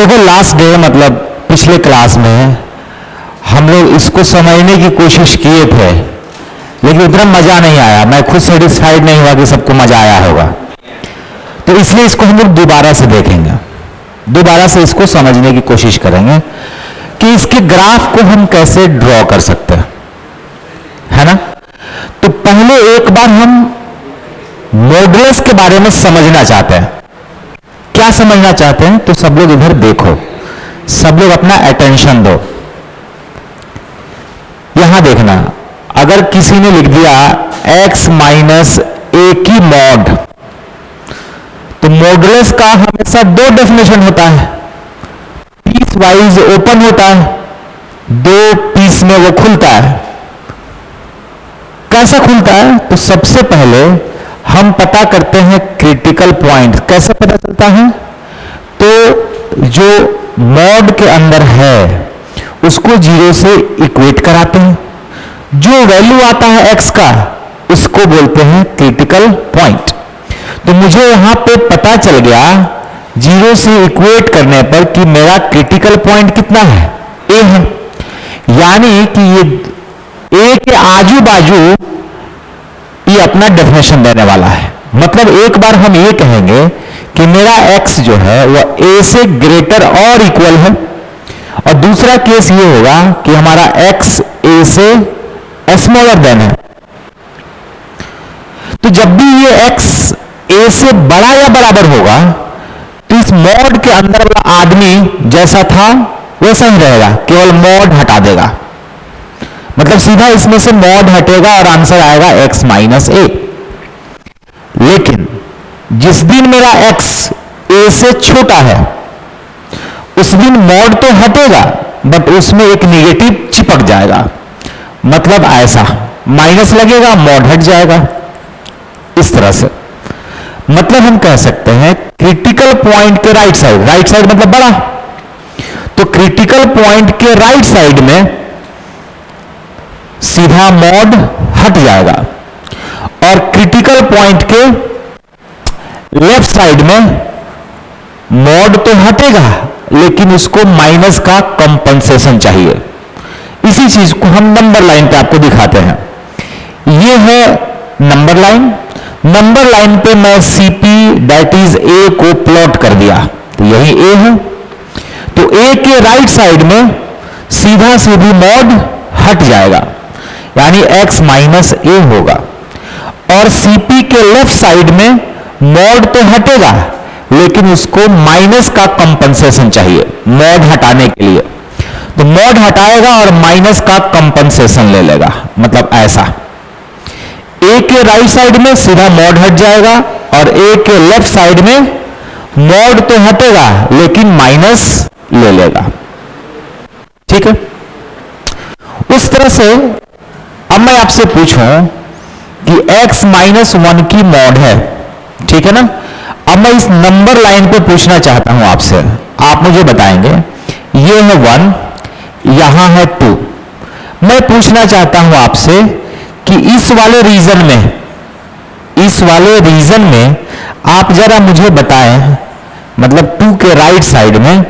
देखो last day मतलब पिछले क्लास में हम लोग इसको समझने की कोशिश किए थे, लेकिन उतना मजा नहीं आया। मैं खुद सेटिस्फाइड नहीं हुआ कि सबको मजा आया होगा, तो इसलिए इसको हम लोग दोबारा से देखेंगे, दोबारा से इसको समझने की कोशिश करेंगे कि इसके ग्राफ को हम कैसे ड्रॉ कर सकते हैं, है ना। तो पहले एक बार हम मॉडुलस के बारे में समझना चाहते हैं। क्या समझना चाहते हैं? तो सब लोग इधर देखो, सब लोग अपना अटेंशन दो। यहां देखना, अगर किसी ने लिख दिया x माइनस ए की मॉड, तो मॉडुलस का हमेशा दो डेफिनेशन होता है, पीस वाइज ओपन होता है, दो पीस में वो खुलता है। कैसा खुलता है? तो सबसे पहले हम पता करते हैं क्रिटिकल पॉइंट। कैसे पता चलता है? तो जो मॉड के अंदर है उसको जीरो से इक्वेट कराते हैं, जो वैल्यू आता है x का उसको बोलते हैं क्रिटिकल पॉइंट। तो मुझे यहां पे पता चल गया जीरो से इक्वेट करने पर कि मेरा क्रिटिकल पॉइंट कितना है? a है। यानी कि ये a के आजू बाजू ये अपना डेफिनेशन देने वाला है। मतलब एक बार हम ये कहेंगे कि मेरा x जो है वह a से ग्रेटर और इक्वल है, और दूसरा केस ये होगा कि हमारा x a से स्मॉलर देन है। तो जब भी ये x a से बड़ा या बराबर होगा तो इस मॉड के अंदर वाला आदमी जैसा था वैसा ही रहेगा, केवल मॉड हटा देगा। मतलब सीधा इसमें से मॉड हटेगा और आंसर आएगा x माइनस ए। लेकिन जिस दिन मेरा x a से छोटा है उस दिन मॉड तो हटेगा, बट उसमें एक नेगेटिव चिपक जाएगा। मतलब ऐसा माइनस लगेगा, मॉड हट जाएगा, इस तरह से। मतलब हम कह सकते हैं क्रिटिकल पॉइंट के राइट साइड, राइट साइड मतलब बड़ा, तो क्रिटिकल पॉइंट के राइट साइड में सीधा मॉड हट जाएगा, और क्रिटिकल पॉइंट के लेफ्ट साइड में मॉड तो हटेगा लेकिन उसको माइनस का कंपनसेशन चाहिए। इसी चीज को हम नंबर लाइन पे आपको दिखाते हैं। ये है नंबर लाइन। नंबर लाइन पे मैं CP दैट इज A को प्लॉट कर दिया, तो यही A है। तो A के राइट साइड में सीधा सीधी मॉड हट जाएगा, यानी x माइनस ए होगा, और CP के लेफ्ट साइड में मॉड तो हटेगा लेकिन उसको माइनस का कंपनसेशन चाहिए मॉड हटाने के लिए। तो मॉड हटाएगा और माइनस का कंपनसेशन ले लेगा। मतलब ऐसा A के राइट साइड में सीधा मॉड हट जाएगा, और A के लेफ्ट साइड में मॉड तो हटेगा लेकिन माइनस ले लेगा। ठीक है। उस तरह से अब मैं आपसे पूछूं कि x माइनस वन की मॉड है, ठीक है ना। अब मैं इस नंबर लाइन पे पूछना चाहता हूं आपसे, आप मुझे बताएंगे ये है 1, यहां है 2। मैं पूछना चाहता हूं आपसे कि इस वाले रीजन में आप जरा मुझे बताएं, मतलब 2 के राइट साइड में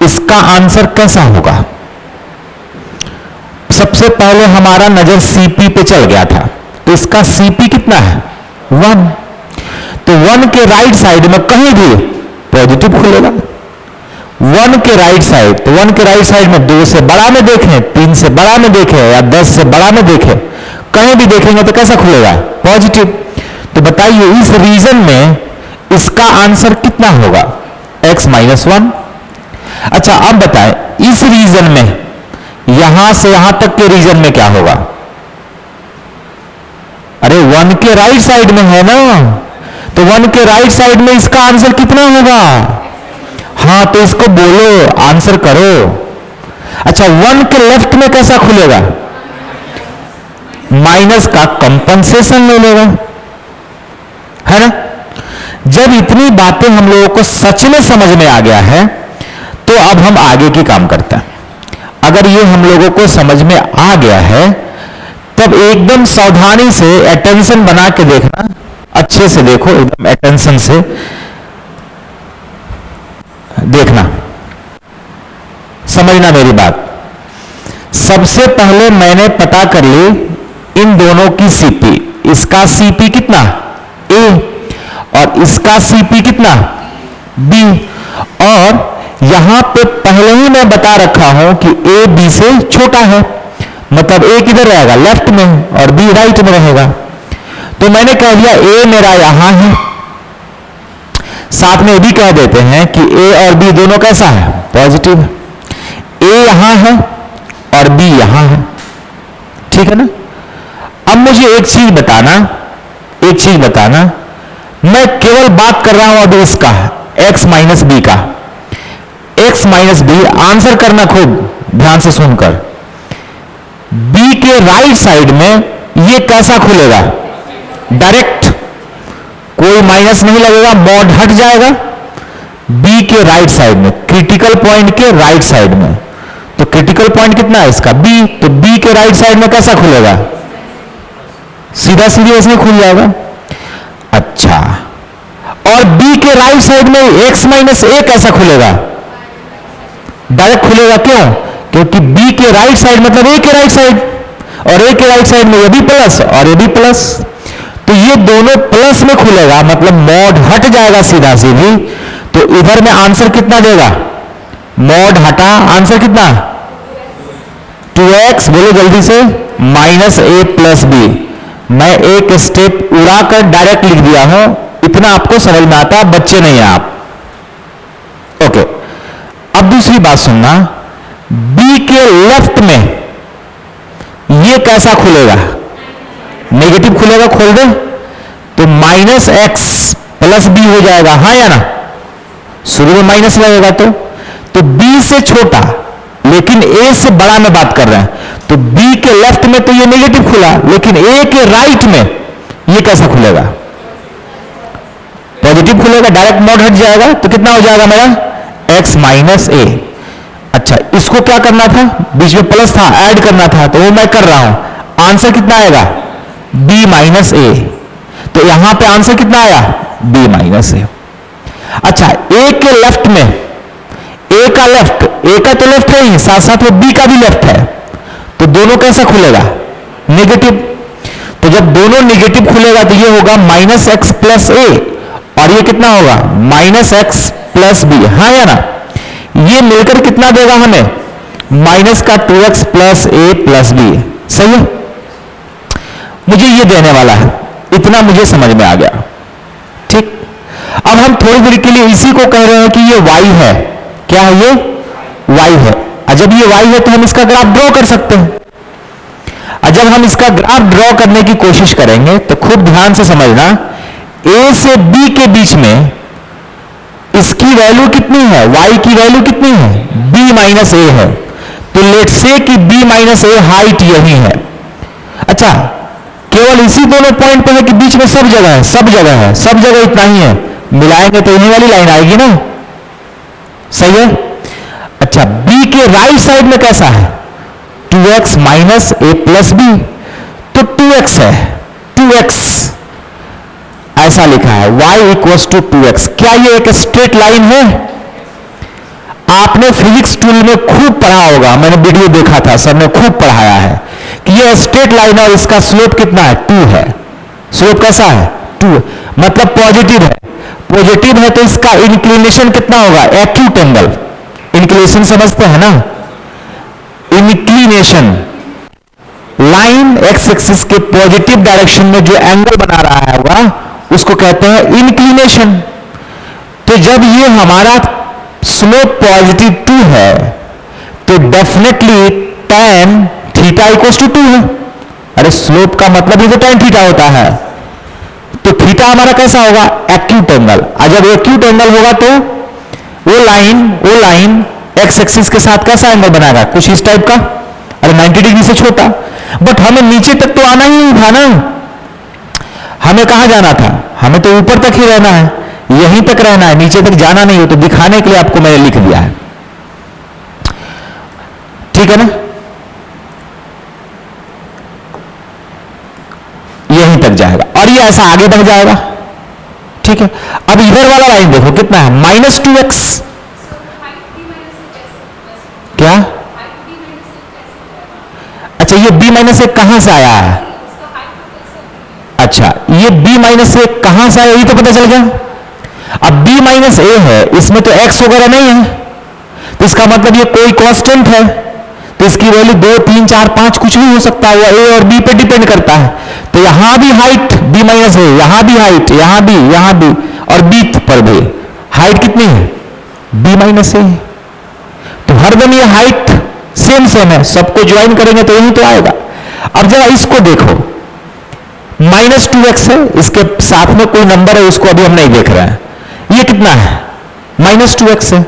इसका आंसर कैसा होगा। सबसे पहले हमारा नजर CP पे चल गया था, तो इसका CP कितना है? 1। तो 1 के राइट साइड में कहीं भी पॉजिटिव खुलेगा। 1 के राइट साइड, तो 1 के राइट साइड में 2 से बड़ा में देखें, 3 से बड़ा में देखें, या 10 से बड़ा में देखें, कहीं भी देखेंगे तो कैसा खुलेगा? पॉजिटिव। तो बताइए इस रीजन में इसका आंसर कितना होगा? x minus 1। अच्छा अब बताएं इस रीजन में, यहां से यहां तक के रीजन में क्या होगा? अरे 1 के राइट साइड में है ना, तो 1 के राइट साइड में इसका आंसर कितना होगा? हाँ, तो इसको बोलो, आंसर करो। अच्छा 1 के लेफ्ट में कैसा खुलेगा? माइनस का कंपनसेशन ले लेगा, है ना। जब इतनी बातें हम लोगों को सच में समझ में आ गया है तो अब हम आगे की काम करते हैं। अगर ये हम लोगों को समझ में आ गया है तब एकदम सावधानी से अटेंशन बना के देखना, अच्छे से देखो, एकदम अटेंशन से। देखना, समझना मेरी बात। सबसे पहले मैंने पता कर ली इन दोनों की सीपी। इसका सीपी कितना ए और इसका सीपी कितना बी। और यहां पे पहले ही मैं बता रखा हूं कि ए बी से छोटा है, मतलब ए किधर रहेगा लेफ्ट में और बी राइट में रहेगा। तो मैंने कह दिया ए मेरा यहां है, साथ में ये भी कह देते हैं कि ए और बी दोनों कैसा है पॉजिटिव। ए यहां है और बी यहां है, ठीक है ना। अब मुझे एक चीज बताना, मैं केवल बात कर रहा हूं अभी इसका x माइनस बी का। x माइनस बी आंसर करना खूब ध्यान से सुनकर। b के राइट साइड में ये कैसा खुलेगा डायरेक्ट, कोई माइनस नहीं लगेगा, मॉड हट जाएगा। b के राइट साइड में, क्रिटिकल पॉइंट के राइट साइड में, तो क्रिटिकल पॉइंट कितना है इसका b, तो b के राइट साइड में कैसा खुलेगा सीधा सीधे ऐसे खुल जाएगा। अच्छा, और b के राइट साइड में x माइनस ए कैसा खुलेगा डायरेक्ट खुलेगा। क्यों? क्योंकि b के राइट साइड मतलब a के राइट साइड, और a के राइट साइड में ये भी प्लस और ये भी प्लस, तो ये दोनों प्लस में खुलेगा, मतलब मॉड हट जाएगा सीधा सीधी। तो इधर में आंसर कितना देगा, मॉड हटा, आंसर कितना 2x, बोलो जल्दी से, माइनस ए प्लस बी। मैं एक स्टेप उड़ाकर डायरेक्ट लिख दिया हूं, इतना आपको समझ में आता है, बच्चे नहीं है आप। ओके, अब दूसरी बात सुनना, b के लेफ्ट में ये कैसा खुलेगा नेगेटिव खुलेगा, खोल दे तो माइनस एक्स प्लस बी हो जाएगा, हाँ या ना। शुरू में माइनस लगेगा तो b से छोटा लेकिन a से बड़ा में बात कर रहे हैं, तो b के लेफ्ट में तो ये नेगेटिव खुला, लेकिन a के राइट में ये कैसा खुलेगा पॉजिटिव खुलेगा, डायरेक्ट मॉड हट जाएगा। तो कितना हो जाएगा मेरा x माइनस ए। अच्छा, इसको क्या करना था, बीच में प्लस था, ऐड करना था, तो वो मैं कर रहा हूं। आंसर कितना आएगा b माइनस ए, तो यहां पे आंसर कितना आया b माइनस ए। अच्छा, a के लेफ्ट में, a का लेफ्ट, a का तो लेफ्ट है ही, साथ साथ वो b का भी लेफ्ट है, तो दोनों कैसा खुलेगा नेगेटिव। तो जब दोनों नेगेटिव खुलेगा तो ये होगा माइनस एक्स प्लस ए, और ये कितना होगा माइनस एक्स प्लस बी, हाँ या ना। ये मिलकर कितना देगा हमें, माइनस का 2x plus A plus B, सही है। मुझे ये देने वाला है, इतना मुझे समझ में आ गया, ठीक। अब हम थोड़ी देर के लिए इसी को कह रहे हैं कि ये y है, क्या है ये y है। जब ये y है तो हम इसका ग्राफ ड्रॉ कर सकते हैं। जब हम इसका ग्राफ ड्रॉ करने की कोशिश करेंगे तो खूब ध्यान से समझना, a से b के बीच में इसकी वैल्यू कितनी है, y की वैल्यू कितनी है b माइनस ए है, तो लेट्स से कि b माइनस ए हाइट यही है। अच्छा, केवल इसी दोनों पॉइंट पे है कि बीच में सब जगह है, सब जगह इतना ही है, मिलाएंगे तो इन्हीं वाली लाइन आएगी ना, सही है। अच्छा, b के राइट साइड में कैसा है 2x minus A plus B, तो 2x है, 2x ऐसा लिखा है, y इक्वल्स टू 2x। क्या ये एक स्ट्रेट लाइन है? आपने फिजिक्स टूल में खूब पढ़ा होगा, मैंने वीडियो देखा था, सर ने खूब पढ़ाया है कि ये स्ट्रेट लाइन है, इसका स्लोप कितना है 2 है। स्लोप कैसा है 2, मतलब पॉजिटिव है। पॉजिटिव है तो इसका इंक्लिनेशन कितना होगा एक्यूट एंगल। इंक्लिनेशन समझते हैं ना, इंक्लिनेशन लाइन एक्स एक्सिस के पॉजिटिव डायरेक्शन में जो एंगल बना रहा है होगा उसको कहते हैं इंक्लिनेशन। तो जब ये हमारा स्लोप पॉजिटिव 2 है तो definitely tan theta equals to 2 है। अरे स्लोप का मतलब ही तो tan थीटा होता है, तो थीटा हमारा कैसा होगा एक्यूट एंगल। जब एक्यूट एंगल होगा तो वो लाइन एक्स एक्सिस के साथ कैसा एंगल बनाएगा, कुछ इस टाइप का, अरे 90 डिग्री से छोटा। बट हमें नीचे तक तो आना ही नहीं था ना, हमें कहां जाना था, हमें तो ऊपर तक ही रहना है, यहीं तक रहना है, नीचे तक जाना नहीं हो। तो दिखाने के लिए आपको मैंने लिख दिया है, ठीक है ना, यहीं तक जाएगा और ये ऐसा आगे बढ़ जाएगा, ठीक है। अब इधर वाला लाइन देखो कितना है -2x, क्या? अच्छा, ये b माइनस एक कहां से आया है? अच्छा, ये b माइनस एक कहां से आया ये तो पता चल गया। अब b माइनस ए है, इसमें तो x वगैरह नहीं है, तो इसका मतलब ये कोई कांस्टेंट है, तो इसकी वैल्यू 2, 3, 4, 5 कुछ भी हो सकता है, वो a और b पे डिपेंड करता है। तो यहां भी हाइट b माइनस है, यहां भी हाइट, यहां भी और b पर भी हाइट कितनी है? b माइनस ए। तो हरदम ये हाइट सेम है, सबको ज्वाइन करेंगे तो यही तो आएगा। अब जरा इसको देखो, -2x है, इसके साथ में कोई नंबर है, उसको अभी हम नहीं देख रहे हैं। ये कितना है? -2x है।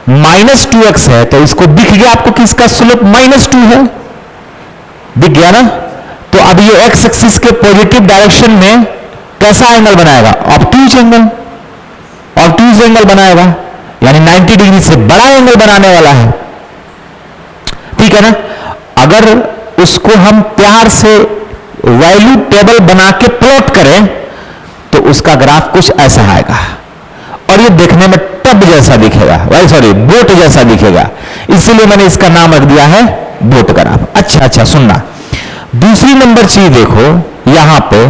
-2x है तो इसको दिख गया आपको कि इसका स्लोप -2 है, दिख गया ना? तो अब ये x एक्सिस के पॉजिटिव डायरेक्शन में कैसा एंगल बनाएगा? ऑब्ट्यूज एंगल, ऑब्ट्यूज एंगल बनाएगा, यानी 90 डिग्री से बड़ा एंगल बनाने वाला है, ठीक है ना? अगर उसको हम प्यार से वैल्यू टेबल बना के प्लॉट करें तो उसका ग्राफ कुछ ऐसा आएगा, और ये देखने में टब जैसा दिखेगा, बोट जैसा दिखेगा, इसीलिए मैंने इसका नाम रख दिया है बोट ग्राफ। अच्छा सुनना, दूसरी नंबर चीज देखो, यहां पे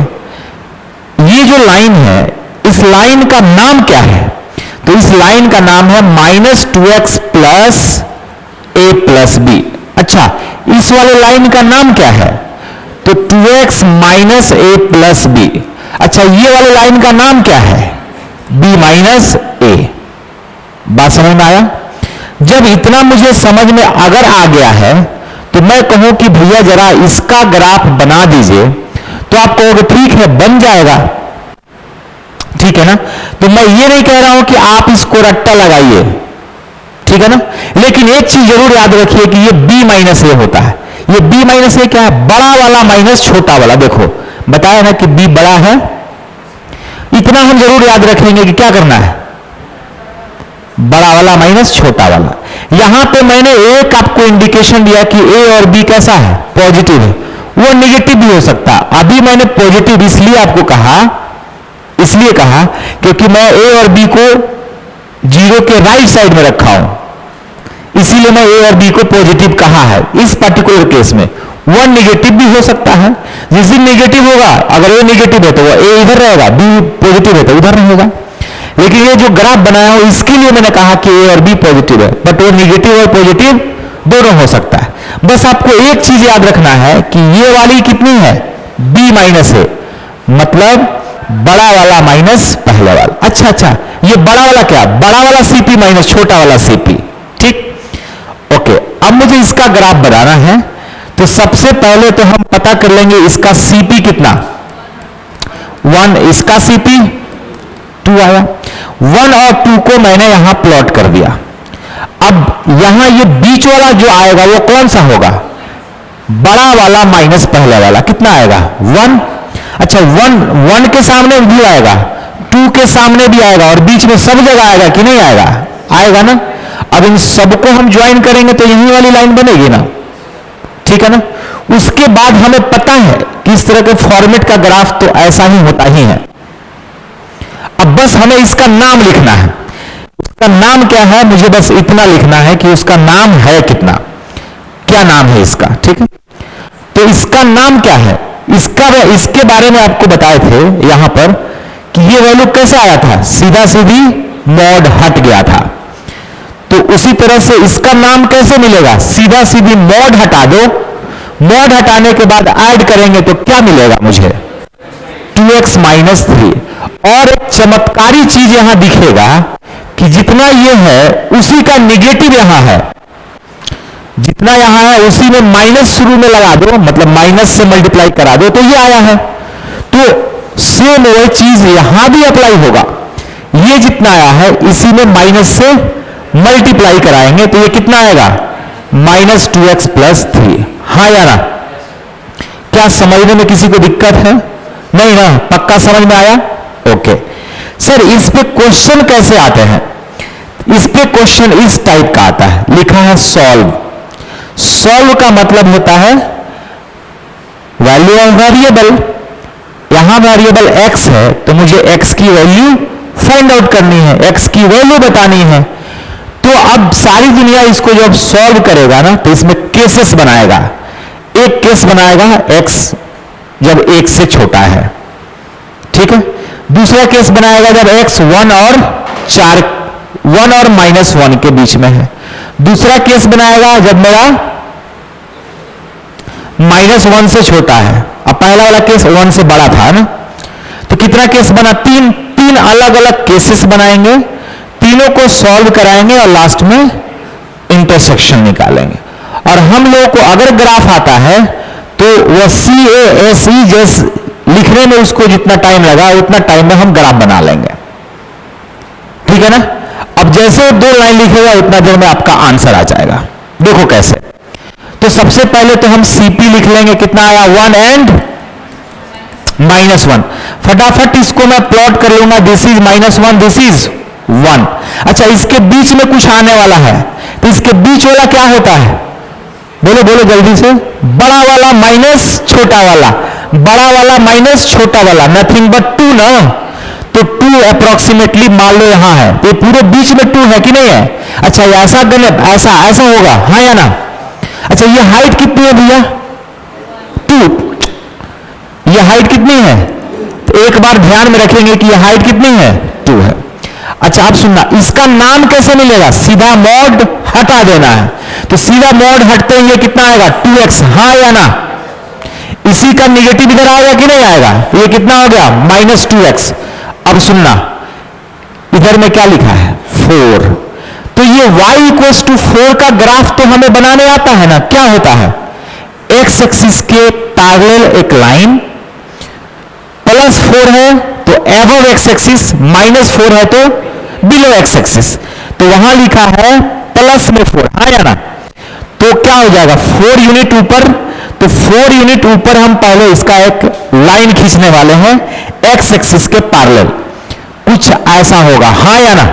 ये जो लाइन है, इस लाइन का नाम क्या है? तो इस लाइन का नाम है -2x plus a plus b। अच्छा, इस वाले लाइन का नाम क्या है? तो 2x minus a plus b। अच्छा, ये वाले लाइन का नाम क्या है? b minus a। बात समझ में आया? जब इतना मुझे समझ में अगर आ गया है तो मैं कहूं कि भैया जरा इसका ग्राफ बना दीजिए, तो आप कहोगे ठीक है बन जाएगा, ठीक है ना? तो मैं ये नहीं कह रहा हूं कि आप इसको रट्टा लगाइए, ठीक है ना? लेकिन एक चीज जरूर याद रखिए कि ये b माइनस ए होता है। ये b माइनस ए क्या है? बड़ा वाला माइनस छोटा वाला। देखो बताया ना कि b बड़ा है, इतना हम जरूर याद रखेंगे कि क्या करना है, बड़ा वाला माइनस छोटा वाला। यहां पे मैंने एक आपको इंडिकेशन दिया कि a और b कैसा है? पॉजिटिव है, वो निगेटिव भी हो सकता। अभी मैंने पॉजिटिव इसलिए कहा क्योंकि मैं a और b को 0 के राइट साइड में रखा हूं, इसीलिए मैं a और b को पॉजिटिव कहा है। इस पर्टिकुलर केस में 1 निगेटिव भी हो सकता है, जिस दिन निगेटिव होगा, अगर a निगेटिव है तो वो a इधर रहेगा, b पॉजिटिव है तो उधर रहेगा। लेकिन ये जो ग्राफ बनाया हो इसके लिए मैंने कहा कि a और b पॉजिटिव है, बट वो निगेटिव और पॉजिटिव दोनों हो सकता है। बस आपको एक चीज याद रखना है कि ये वाली कितनी है? b माइनस है, मतलब बड़ा वाला माइनस पहले वाला। अच्छा, ये बड़ा वाला क्या? बड़ा वाला cp माइनस छोटा वाला cp, ठीक? ओके, अब मुझे इसका ग्राफ बनाना है, तो सबसे पहले तो हम पता कर लेंगे इसका cp कितना, 1, इसका cp 2 आया। 1 और 2 को मैंने यहां प्लॉट कर दिया। अब यहां ये बीच वाला जो आएगा वो कौन सा होगा? बड़ा वाला माइनस पहले वाला, कितना आएगा? 1। अच्छा, 1 के सामने भी आएगा, 2 के सामने भी आएगा, और बीच में सब जगह आएगा कि नहीं आएगा? आएगा ना? अब इन सबको हम ज्वाइन करेंगे तो यही वाली लाइन बनेगी ना, ठीक है ना? उसके बाद हमें पता है कि इस तरह के फॉर्मेट का ग्राफ तो ऐसा ही होता ही है। अब बस हमें इसका नाम लिखना है। उसका नाम क्या है? मुझे बस इतना लिखना है कि उसका नाम है कितना, क्या नाम है इसका, ठीक है? तो इसका नाम क्या है? इसके बारे में आपको बताए थे यहां पर कि ये वैल्यू कैसा आया था? सीधा सीधी मॉड हट गया था। तो उसी तरह से इसका नाम कैसे मिलेगा? सीधा सीधी मॉड हटा दो, मॉड हटाने के बाद ऐड करेंगे तो क्या मिलेगा मुझे? 2x minus 3। और एक चमत्कारी चीज यहां दिखेगा कि जितना ये है उसी का निगेटिव यहां है, जितना यहां है उसी में माइनस शुरू में लगा दो, मतलब माइनस से मल्टीप्लाई करा दो तो ये आया है। तो सेम वही चीज यहां भी अप्लाई होगा। ये जितना आया है इसी में माइनस से मल्टीप्लाई कराएंगे तो ये कितना आएगा? -2x plus 3। हाँ या ना? क्या समझने में किसी को दिक्कत है? नहीं ना? पक्का समझ में आया? ओके सर, इस पे क्वेश्चन कैसे आते हैं? इस पे क्वेश्चन इस टाइप का आता है, लिखा है सॉल्व। सॉल्व का मतलब होता है वैल्यू ऑफ वेरिएबल। यहां वेरिएबल x है तो मुझे x की वैल्यू फाइंड आउट करनी है, x की वैल्यू बतानी है। तो तो अब सारी दुनिया इसको जब सॉल्व करेगा ना तो इसमें केसेस बनाएगा। एक केस बनाएगा x जब 1 से छोटा है, ठीक है। दूसरा केस बनाएगा जब x 1 और -1 के बीच में है। दूसरा केस बनाएगा जब मेरा -1 से छोटा है। अब पहला वाला केस 1 से बड़ा था ना, तो कितना केस बना? तीन अलग अलग केसेस बनाएंगे, तीनों को सॉल्व कराएंगे और लास्ट में इंटरसेक्शन निकालेंगे। और हम लोगों को अगर ग्राफ आता है तो वह CASE जैसे लिखने में उसको जितना टाइम लगा उतना टाइम में हम ग्राफ बना लेंगे, ठीक है ना। अब जैसे 2 लाइन लिखेगा उतना देर में आपका आंसर आ जाएगा। देखो कैसे। तो सबसे पहले तो हम CP लिख लेंगे, कितना आया? 1 and -1। फटाफट इसको मैं प्लॉट कर लूंगा, दिस इज -1, दिस इज 1। अच्छा, इसके बीच में कुछ आने वाला है, तो इसके बीच वाला क्या होता है? बोलो बोलो जल्दी से। बड़ा वाला माइनस छोटा वाला, बड़ा वाला माइनस छोटा वाला, नथिंग बट 2 ना। तो 2 अप्रोक्सीमेटली मान लो यहां है, तो पूरे बीच में 2 है कि नहीं है? अच्छा, ऐसा गलत, ऐसा होगा, हाँ या ना? अच्छा, ये हाइट कितनी है भैया? 2। ये हाइट कितनी है? तो एक बार ध्यान में रखेंगे कि ये हाइट कितनी है? 2 है। अच्छा, आप सुनना, इसका नाम कैसे मिलेगा? सीधा मॉड हटा देना है। तो सीधा मॉड हटते ही ये कितना आएगा? 2x, हाँ या ना? इसी का निगेटिव इधर आएगा कि नहीं आएगा? ये कितना हो गया? -2x। अब सुनना, इधर में क्या लिखा है? 4। तो ये y = 4 का ग्राफ तो हमें बनाने आता है ना। क्या होता है? x एक्सिस के पैरेलल एक लाइन, +4 है तो एबव x एक्सिस, -4 है तो बिलो x एक्सिस। तो वहां लिखा है प्लस में 4, हाँ या ना? तो क्या हो जाएगा? 4 यूनिट ऊपर। तो 4 यूनिट ऊपर हम पहले इसका एक लाइन खींचने वाले हैं x एक्सिस के पैरेलल, कुछ ऐसा होगा, हाँ या ना?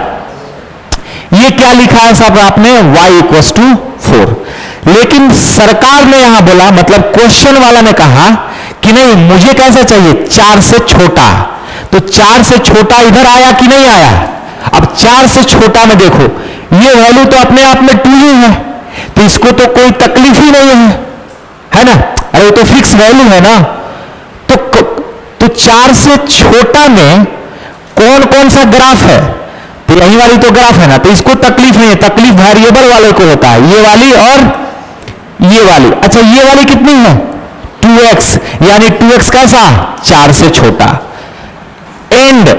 ये क्या लिखा है सब आपने? y = 4। लेकिन सरकार ने यहां बोला, मतलब क्वेश्चन वाला ने कहा कि नहीं, मुझे कैसा चाहिए? 4 से छोटा। तो 4 से छोटा इधर आया कि नहीं आया? अब 4 से छोटा में देखो, ये वैल्यू तो अपने आप में 2 ही है, तो इसको तो कोई तकलीफ ही नहीं है ना? अरे तो फिक्स वैल्यू है ना। तो 4 से छोटा में कौन कौन सा ग्राफ है? तो यही वाली तो ग्राफ है ना, तो इसको तकलीफ नहीं है। तकलीफ वेरिएबल वाले को होता है, ये वाली और ये वाली। अच्छा, ये वाली कितनी है? 2x, यानी 2x कैसा? 4 से छोटा। एंड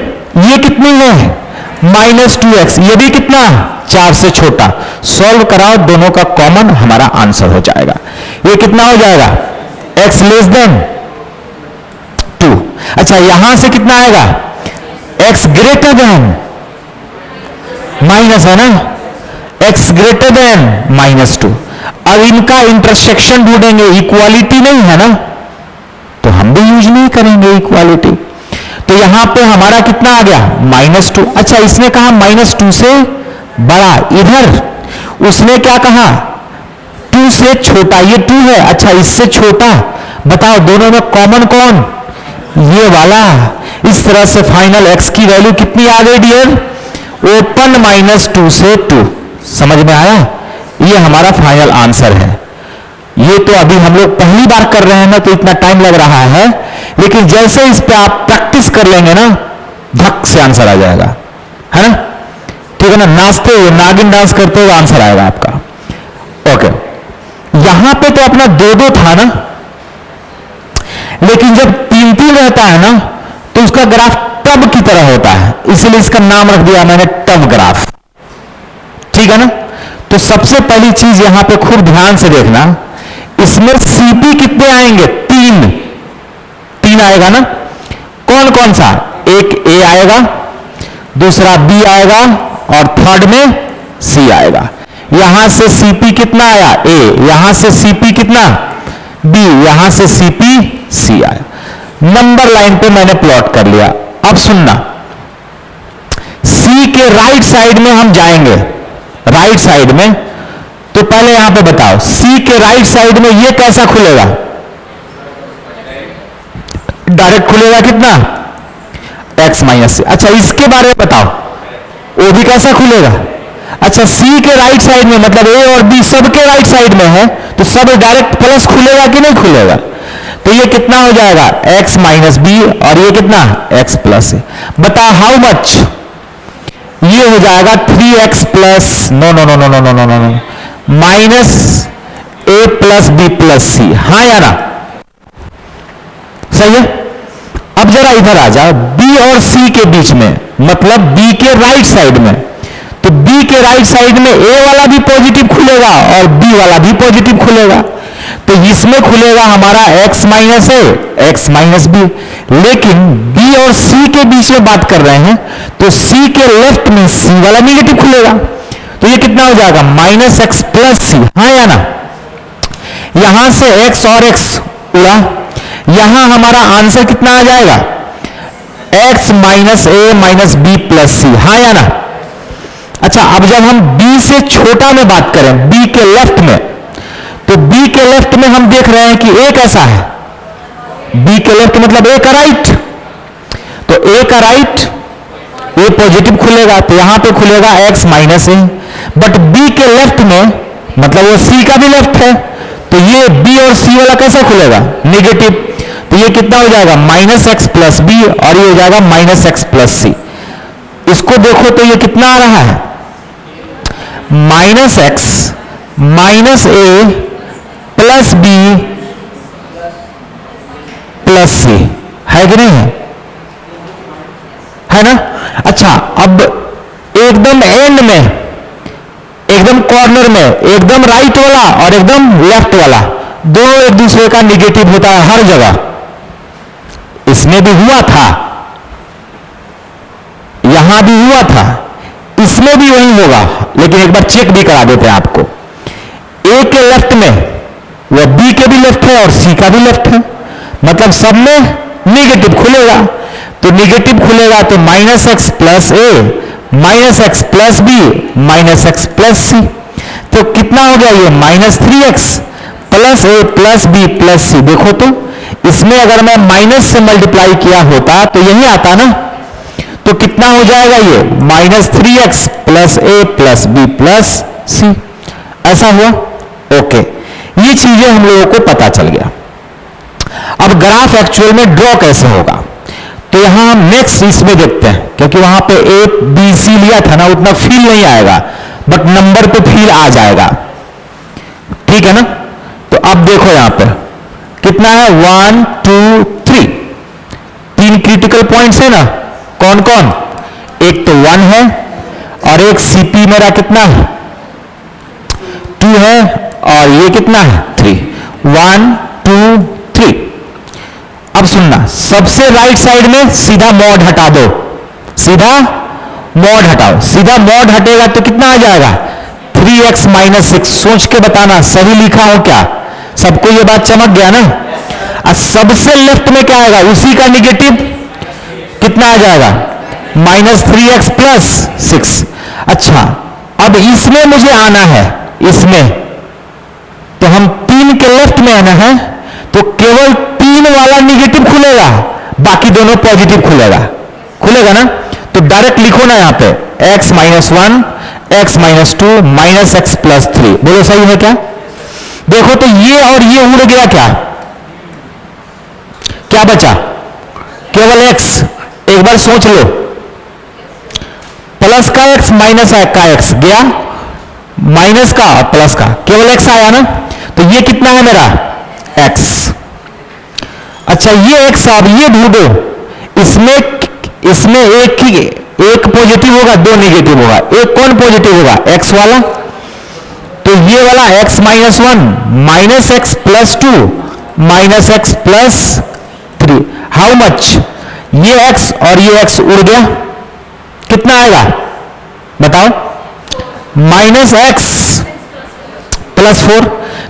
ये कितनी है? -2x, ये भी कितना? 4 से छोटा। सॉल्व कराओ, दोनों का कॉमन हमारा आंसर हो जाएगा। ये कितना हो जाएगा? x < 2। अच्छा, यहां से कितना आएगा? x <, माइनस है ना, x <, -2। अब इनका इंटरसेक्शन ढूंढेंगे, इक्वालिटी नहीं है ना, तो हम भी यूज नहीं करेंगे इक्वालिटी। तो यहां पे हमारा कितना आ गया? -2। अच्छा, इसने कहा -2 से बड़ा, इधर उसने क्या कहा? 2 से छोटा। ये 2 है, अच्छा इससे छोटा। बताओ दोनों में कॉमन कौन? ये वाला। इस तरह से फाइनल x की वैल्यू कितनी आ गई डियर? ओपन -2 से 2। समझ में आया? ये हमारा फाइनल आंसर है। ये तो अभी हम लोग पहली बार कर रहे हैं ना, तो इतना टाइम लग रहा है, लेकिन जैसे इस पे आप प्रैक्टिस कर लेंगे ना, धक से आंसर आ जाएगा, है ना? ठीक है ना? नाचते हुए, नागिन डांस करते हुए आंसर आएगा आपका। ओके, यहां पे तो अपना 2-2 था ना, लेकिन जब 3-3 रहता है ना, तो उसका ग्राफ टब की तरह होता है, इसलिए इसका नाम रख दिया मैंने टब ग्राफ। ठीक है ना? तो सबसे पहली चीज यहां पे खूब ध्यान से देखना, इसमें CP कितने आएंगे? 3 आएगा ना। कौन कौन सा? एक A आएगा, दूसरा B आएगा और थर्ड में C आएगा। यहां से CP कितना आया? A। यहां से CP कितना? B। यहां से CP C आया। नंबर लाइन पे मैंने प्लॉट कर लिया। अब सुनना, C के राइट साइड में हम जाएंगे, राइट साइड में। तो पहले यहां पे बताओ, C के राइट साइड में ये कैसा खुलेगा? डायरेक्ट खुलेगा कितना? x - c। अच्छा, इसके बारे में बताओ, वो भी कैसा खुलेगा? अच्छा सी के राइट साइड में मतलब ए और बी सबके राइट साइड में है, तो सब डायरेक्ट प्लस खुलेगा कि नहीं खुलेगा? तो ये कितना हो जाएगा x माइनस बी, और ये कितना x प्लस है। बताओ हाउ मच? ये हो जाएगा 3x plus no no no no no no no no no minus A plus B plus C. हाँ या ना? सही है। अब जरा इधर आ जाओ, b और c के बीच में, मतलब b के राइट साइड में, तो b के राइट साइड में a वाला भी पॉजिटिव खुलेगा और b वाला भी पॉजिटिव खुलेगा, तो इसमें खुलेगा हमारा x माइनस ए एक्स माइनस बी। लेकिन b और c के बीच में बात कर रहे हैं, तो c के लेफ्ट में c वाला निगेटिव खुलेगा, तो ये कितना हो जाएगा माइनस एक्स प्लस सी। हाँ या ना? यहां से x और x उड़ा, यहां हमारा आंसर कितना आ जाएगा x माइनस ए माइनस बी प्लस सी। हाँ या ना? अच्छा अब जब हम b से छोटा में बात करें, b के लेफ्ट में, तो b के लेफ्ट में हम देख रहे हैं कि a कैसा है, b के लेफ्ट मतलब a का राइट, तो a का राइट a पॉजिटिव खुलेगा, तो यहां पे खुलेगा x minus A. But b के लेफ्ट में मतलब वो c का भी लेफ्ट है, तो ये b और c वाला कैसा खुलेगा नेगेटिव, तो ये कितना हो जाएगा माइनस एक्स प्लस बी, और ये हो जाएगा माइनस एक्स प्लस सी। इसको देखो तो ये कितना आ रहा है minus x minus A plus B plus सी, है कि नहीं है ना? अच्छा अब एकदम एंड में, एकदम कॉर्नर में, एकदम राइट वाला और एकदम लेफ्ट वाला दोनों एक दूसरे का निगेटिव होता है हर जगह। इसमें भी हुआ था, यहां भी हुआ था, इसमें भी वही होगा, लेकिन एक बार चेक भी करा देते हैं आपको। ए के लेफ्ट में वह बी के भी लेफ्ट है और सी का भी लेफ्ट है, मतलब सब में निगेटिव खुलेगा, तो निगेटिव खुलेगा तो minus X plus A minus X plus B minus X plus C, तो कितना हो गया ये minus 3x plus A plus B plus C. देखो तो इसमें अगर मैं माइनस से मल्टीप्लाई किया होता तो यही आता ना, तो कितना हो जाएगा ये minus 3x plus A plus B plus सी, ऐसा हुआ। ओके, ये चीजें हम लोगों को पता चल गया। अब ग्राफ एक्चुअल में ड्रॉ कैसे होगा, तो यहां हम नेक्स्ट इसमें देखते हैं, क्योंकि वहां पे ए बी सी लिया था ना, उतना फील नहीं आएगा, बट नंबर पे फील आ जाएगा, ठीक है ना? तो अब देखो यहां पर कितना है 1 2 3, तीन क्रिटिकल पॉइंट्स है ना, कौन कौन? एक तो 1 है और एक सीपी मेरा कितना है 2 है, और ये कितना है 3, 1 2 3। अब सुनना, सबसे राइट साइड में सीधा मॉड हटा दो, सीधा मॉड हटाओ, सीधा मॉड हटेगा तो कितना आ जाएगा 3x माइनस 6। सोच के बताना सही लिखा हो क्या, सबको ये बात चमक गया ना? और सबसे लेफ्ट में क्या आएगा, उसी का निगेटिव कितना आ जाएगा माइनस 3x प्लस 6। अच्छा अब इसमें मुझे आना है, इसमें तो हम 3 के लेफ्ट में आना है, तो केवल 3 वाला निगेटिव खुलेगा, बाकी दोनों पॉजिटिव खुलेगा, खुलेगा ना? तो डायरेक्ट लिखो ना यहां पे x minus 1 x minus 2 minus X plus 3। बोलो सही है क्या? देखो तो ये और ये उड़ गया, क्या बचा? केवल x। एक बार सोच लो, प्लस का x माइनस का x गया, माइनस का और प्लस का, केवल x आया ना, तो ये कितना है मेरा x। अच्छा ये x, अब ये ढूंढो, इसमें एक पॉजिटिव होगा, 2 निगेटिव होगा, एक कौन पॉजिटिव होगा x वाला, तो ये वाला x minus 1 minus X plus 2 minus X plus 3। How much? ये x और ये x उड़ गया, कितना आएगा बताओ? माइनस एक्स प्लस 4,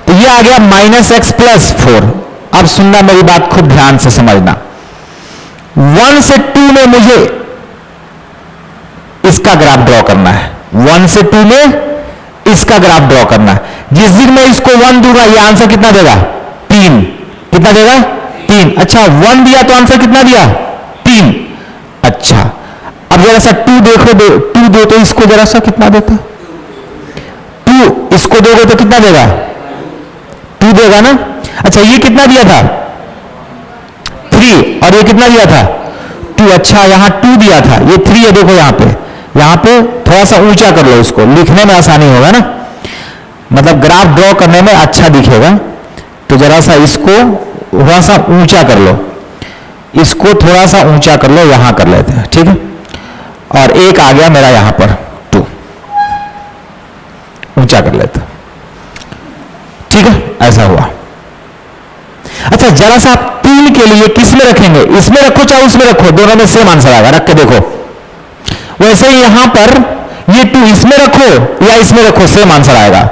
तो ये आ गया माइनस एक्स प्लस 4। अब सुनना मेरी बात, खूब ध्यान से समझना, 1 से 2 में मुझे इसका ग्राफ ड्रॉ करना है, 1 से 2 में इसका ग्राफ ड्रॉ करना है। जिस दिन मैं इसको 1 दूंगा, ये आंसर कितना देगा 3, कितना देगा 3। अच्छा 1 दिया तो आंसर कितना दिया 3। अच्छा अब जरा सा 2 देखो, 2 दो तो इसको जरा सा कितना देता 2 इसको दोगे तो कितना देगा? 2 देगा ना। अच्छा ये कितना दिया था? 3, और ये कितना दिया था? 2। अच्छा यहां 2 दिया था, ये 3 है। देखो यहां पे थोड़ा सा ऊंचा कर लो, इसको लिखने में आसानी होगा ना, मतलब ग्राफ ड्रॉ करने में अच्छा दिखेगा। तो जरा सा इसको थोड़ा सा ऊंचा कर लो, इसको थोड़ा सा ऊंचा कर लो, यहां कर लेते हैं, ठीक है। और एक आ गया मेरा यहां पर 2, ऊंचा कर लेते हैं, ठीक है, ऐसा हुआ। अच्छा जरा सा आप 3 के लिए किस में रखेंगे? इसमें रखो चाहे उसमें रखो, दोनों में सेम आंसर आएगा, रख के देखो। वैसे ही यहां पर ये 2 इसमें रखो या इसमें रखो, सेम आंसर आएगा।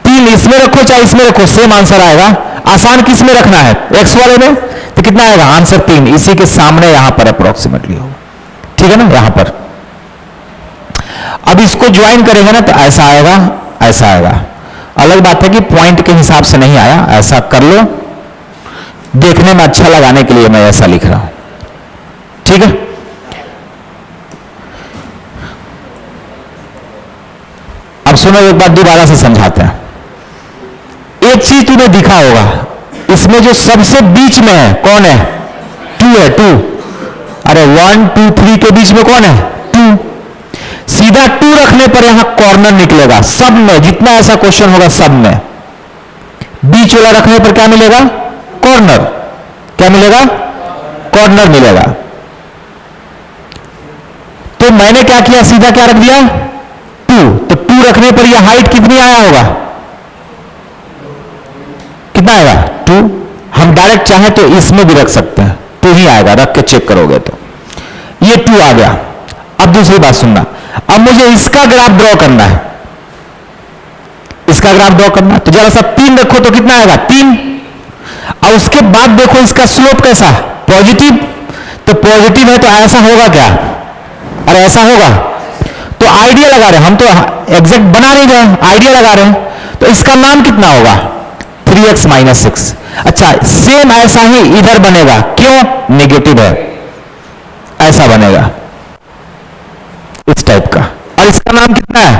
3 इसमें रखो चाहे इसमें रखो, सेम आंसर आएगा। आसान किस में रखना है? एक्स वाले में। तो कितना आएगा आंसर? 3। इसी के सामने यहां पर अप्रोक्सीमेटली होगा, ठीक है ना, यहां पर। अब इसको ज्वाइन करेंगे ना तो ऐसा आएगा, ऐसा आएगा। अलग बात है कि पॉइंट के हिसाब से नहीं आया, ऐसा कर लो, देखने में अच्छा लगाने के लिए मैं ऐसा लिख रहा हूं, ठीक है। अब सुनो, एक बात दोबारा से समझाते हैं। एक चीज तुम्हें दिखा होगा, इसमें जो सबसे बीच में है कौन है? 2 है, 2। अरे 1 2 3 के बीच में कौन है? 2। सीधा 2 रखने पर यहां कॉर्नर निकलेगा सब में, जितना ऐसा क्वेश्चन होगा सब में। बीच वाला रखने पर क्या मिलेगा? कॉर्नर। क्या मिलेगा? कॉर्नर मिलेगा। तो मैंने क्या किया, सीधा क्या रख दिया? 2। तो 2 रखने पर यह हाइट कितनी आया होगा? कितना आएगा? 2। हम डायरेक्ट चाहे तो इसमें भी रख सकते हैं, 2 ही आएगा, रख के चेक करोगे तो ये 2 आ गया। अब दूसरी बात सुनना, अब मुझे इसका ग्राफ ड्रॉ करना है, इसका ग्राफ ड्रॉ करना है। तो जरा सा 3 रखो तो कितना आएगा? 3। और उसके बाद देखो इसका स्लोप कैसा? पॉजिटिव। तो पॉजिटिव है तो ऐसा होगा क्या? अरे ऐसा होगा। तो आइडिया लगा रहे हैं हम, तो एग्जैक्ट बना नहीं रहे, आइडिया लगा रहे हैं। तो इसका नाम कितना होगा? 3x - 6। अच्छा सेम ऐसा ही इधर बनेगा, क्यों? नेगेटिव है, ऐसा बनेगा इस टाइप का। और इसका नाम कितना है?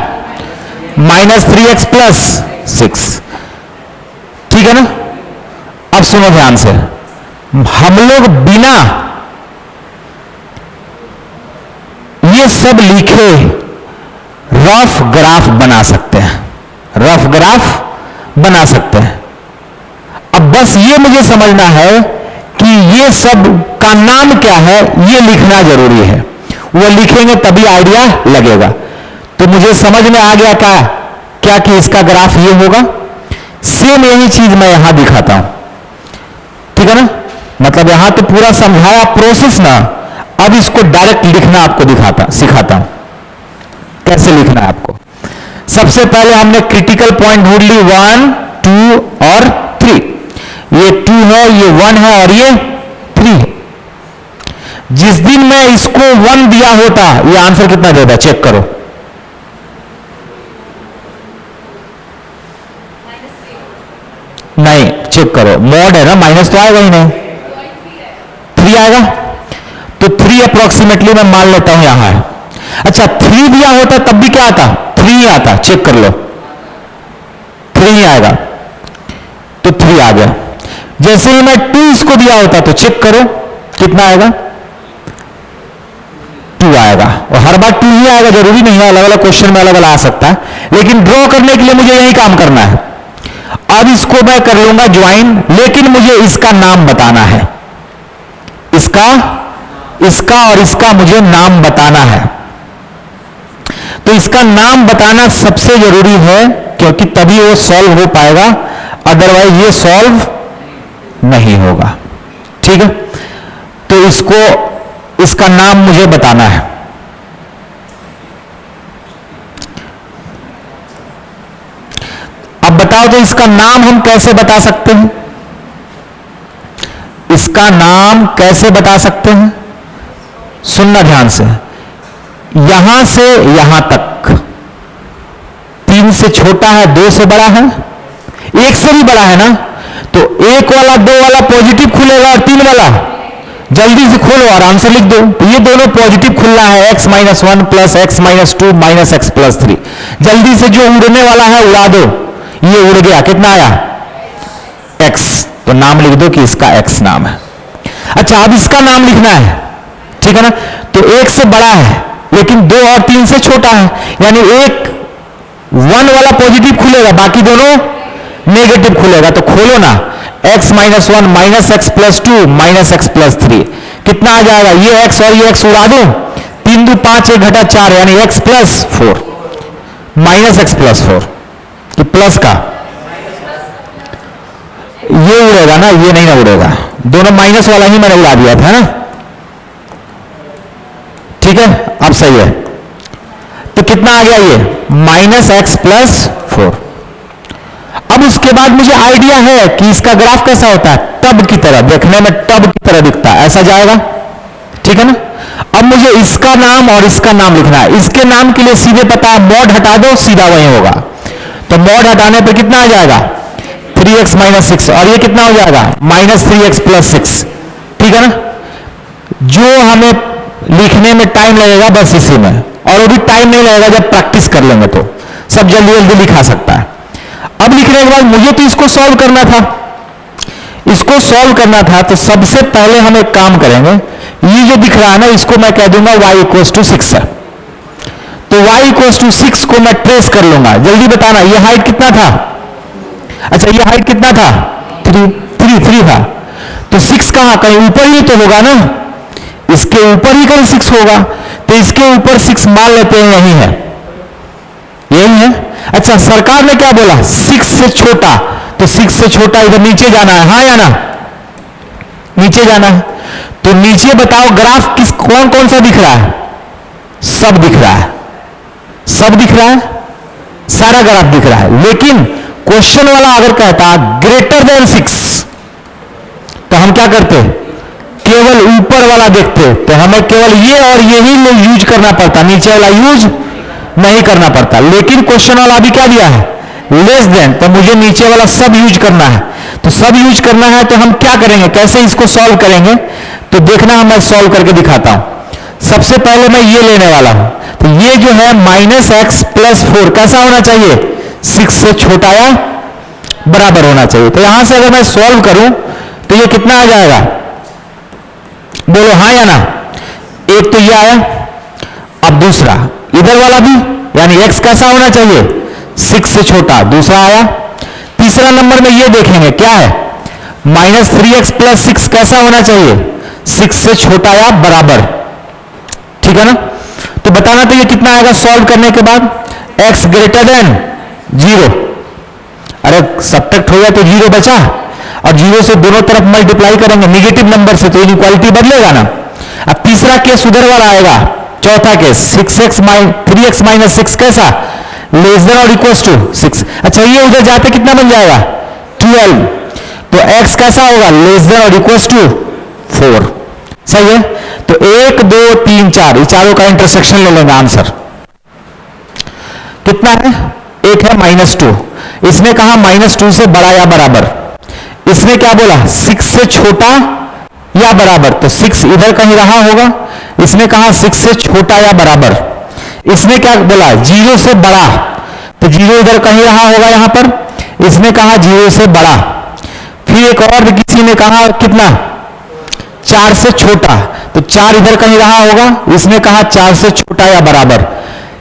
-3x + 6, ठीक है ना। अब सुनो ध्यान से, हम लोग बिना ये सब लिखे रफ ग्राफ बना सकते हैं, रफ ग्राफ बना सकते हैं। अब बस ये मुझे समझना है कि ये सब का नाम क्या है, ये लिखना जरूरी है। वो लिखेंगे तभी आइडिया लगेगा। तो मुझे समझ में आ गया क्या कि इसका ग्राफ ये होगा। सेम यही चीज मैं यहां दिखाता हूं, ठीक है ना। मतलब यहां तो पूरा समझाया प्रोसेस ना, अब इसको डायरेक्ट लिखना आपको सिखाता हूं कैसे लिखना है आपको। सबसे पहले हमने क्रिटिकल पॉइंट ढूंढ ली, 1 2 और 3। ये 2 है, ये 1 है और ये 3 है। जिस दिन मैं इसको 1 दिया होता, ये आंसर कितना देता? चेक करो। नहीं, चेक करो, मॉड है ना, माइनस तो आएगा ही नहीं, 3 आएगा। तो 3 अप्रोक्सीमेटली मैं मान लेता हूं यहां है। अच्छा 3 दिया होता तब भी क्या आता? 3 ही आता, चेक कर लो, 3 ही आएगा। तो 3 आ गया। जैसे ही मैं 2 इसको दिया होता तो चेक करो कितना आएगा? 2 आएगा। और हर बार 2 ही आएगा जरूरी नहीं है, अलग अलग क्वेश्चन में अलग अलग आ सकता है, लेकिन ड्रॉ करने के लिए मुझे यही काम करना है। अब इसको मैं कर लूंगा ज्वाइन, लेकिन मुझे इसका नाम बताना है, इसका और इसका मुझे नाम बताना है। तो इसका नाम बताना सबसे जरूरी है, क्योंकि तभी वो सॉल्व हो पाएगा, अदरवाइज ये सॉल्व नहीं होगा, ठीक है। तो इसका नाम मुझे बताना है। अब बताओ तो इसका नाम हम कैसे बता सकते हैं? इसका नाम कैसे बता सकते हैं? सुनना ध्यान से, यहां से यहां तक 3 से छोटा है, 2 से बड़ा है, 1 से भी बड़ा है ना। तो 1 वाला 2 वाला पॉजिटिव खुलेगा और 3 वाला जल्दी से खोलो और आंसर लिख दो। तो ये दोनों पॉजिटिव खुलना है, x minus one plus x minus two minus X plus three. जल्दी से जो उड़ने वाला है उड़ा दो। ये उड़ गया, कितना आया x, तो नाम लिख दो कि इसका x नाम है। अच्छा अब इसका नाम लिखना है, ठीक है ना। तो एक से बड़ा है लेकिन 2 और 3 से छोटा है, यानी एक 1 वाला पॉजिटिव खुलेगा, बाकी दोनों नेगेटिव खुलेगा। तो खोलो ना, x minus one minus X plus two minus X plus three, कितना आ जाएगा, ये x और ये x उड़ा दो, 3 2 5 1 घटा 4 यानी x plus 4 minus X plus 4, कि प्लस का ये उड़ेगा ना, ये नहीं ना उड़ेगा, दोनों माइनस वाला ही मैंने उड़ा दिया था ना, ठीक है। अब सही है, तो कितना आ गया ये माइनस एक्स प्लस 4। अब उसके बाद मुझे आइडिया है कि इसका ग्राफ कैसा होता है, टब की तरह, देखने में टब की तरह दिखता है, ऐसा जाएगा, ठीक है ना। अब मुझे इसका नाम और इसका नाम लिखना है। इसके नाम के लिए सीधे पता है, मॉड हटा दो सीधा वही होगा। तो मॉड हटाने पर कितना आ जाएगा 3x माइनस 6, और ये कितना हो जाएगा माइनस 3x प्लस 6, ठीक है ना। जो हमें लिखने में टाइम लगेगा बस इसी में, और वो भी टाइम नहीं लगेगा जब प्रैक्टिस कर लेंगे तो सब जल्दी जल्दी लिखा सकता है। अब लिखने के बाद मुझे तो इसको सॉल्व करना था, इसको सॉल्व करना था, तो सबसे पहले हम एक काम करेंगे, ये जो दिख रहा है ना इसको मैं कह दूंगा y इक्वल्स टू 6 है। तो y इक्वल्स टू 6 को मैं ट्रेस कर लूंगा। जल्दी बताना ये हाइट कितना था, अच्छा ये हाइट कितना था 3 था। तो 6 कहां, कहीं ऊपर ही तो होगा ना, इसके ऊपर ही कहीं 6 होगा, तो इसके ऊपर 6 मान लेते हैं यही है, यही है। अच्छा सरकार ने क्या बोला 6 से छोटा, तो 6 से छोटा इधर नीचे जाना है, हाँ या ना, नीचे जाना है। तो नीचे बताओ ग्राफ किस कौन कौन सा दिख रहा है, सब दिख रहा है, सब दिख रहा है, सारा ग्राफ दिख रहा है। लेकिन क्वेश्चन वाला अगर कहता ग्रेटर देन 6 तो हम क्या करते, केवल ऊपर वाला देखते, तो हमें केवल ये और ये ही यूज करना पड़ता, नीचे वाला यूज नहीं करना पड़ता। लेकिन क्वेश्चन वाला अभी क्या दिया है लेस देन, तो मुझे नीचे वाला सब यूज करना है। तो सब यूज करना है तो हम क्या करेंगे, कैसे इसको सॉल्व करेंगे, तो देखना मैं सॉल्व करके दिखाता हूं। सबसे पहले मैं ये लेने वाला हूं, तो ये जो है माइनस एक्स प्लस 4 कैसा होना चाहिए 6 से छोटा या बराबर होना चाहिए। तो यहां से अगर मैं सॉल्व करूं तो ये कितना आ जाएगा, बोलो हाँ या ना। एक तो ये आया, अब दूसरा इधर वाला भी, यानी x कैसा होना चाहिए 6 से छोटा, दूसरा आया। तीसरा नंबर में ये देखेंगे क्या है माइनस 3x प्लस 6 कैसा होना चाहिए 6 से छोटा या बराबर, ठीक है ना। तो बताना तो ये कितना आएगा सॉल्व करने के बाद, x ग्रेटर देन 0, अरे सब्ट्रैक्ट हो गया तो 0 बचा, और 0 से दोनों तरफ मल्टीप्लाई करेंगे निगेटिव नंबर से, तो इनइक्वालिटी बदलेगा ना। अब तीसरा केस उधर वाला आएगा, चौथा केस 3x माइनस 6 कैसा लेस देन और इक्वल्स टू 6। अच्छा ये उधर जाते कितना बन जाएगा 12, तो x कैसा होगा लेस देन और इक्वल्स टू 4, सही है। तो 1 2 3 4 ये चारों का इंटरसेक्शन ले लेंगे, आंसर कितना है, एक है -2, इसने कहा -2 से बड़ा या बराबर, इसने क्या बोला 6 से छोटा या बराबर, तो 6 इधर कहीं रहा होगा, इसने कहा 6 से छोटा या बराबर, इसने क्या बोला 0 से बड़ा, तो 0 इधर कहीं रहा होगा यहां पर, इसने कहा 0 से बड़ा। फिर एक और किसी ने कहा कितना 4 से छोटा, तो 4 इधर कहीं रहा होगा, इसने कहा 4 से छोटा या बराबर।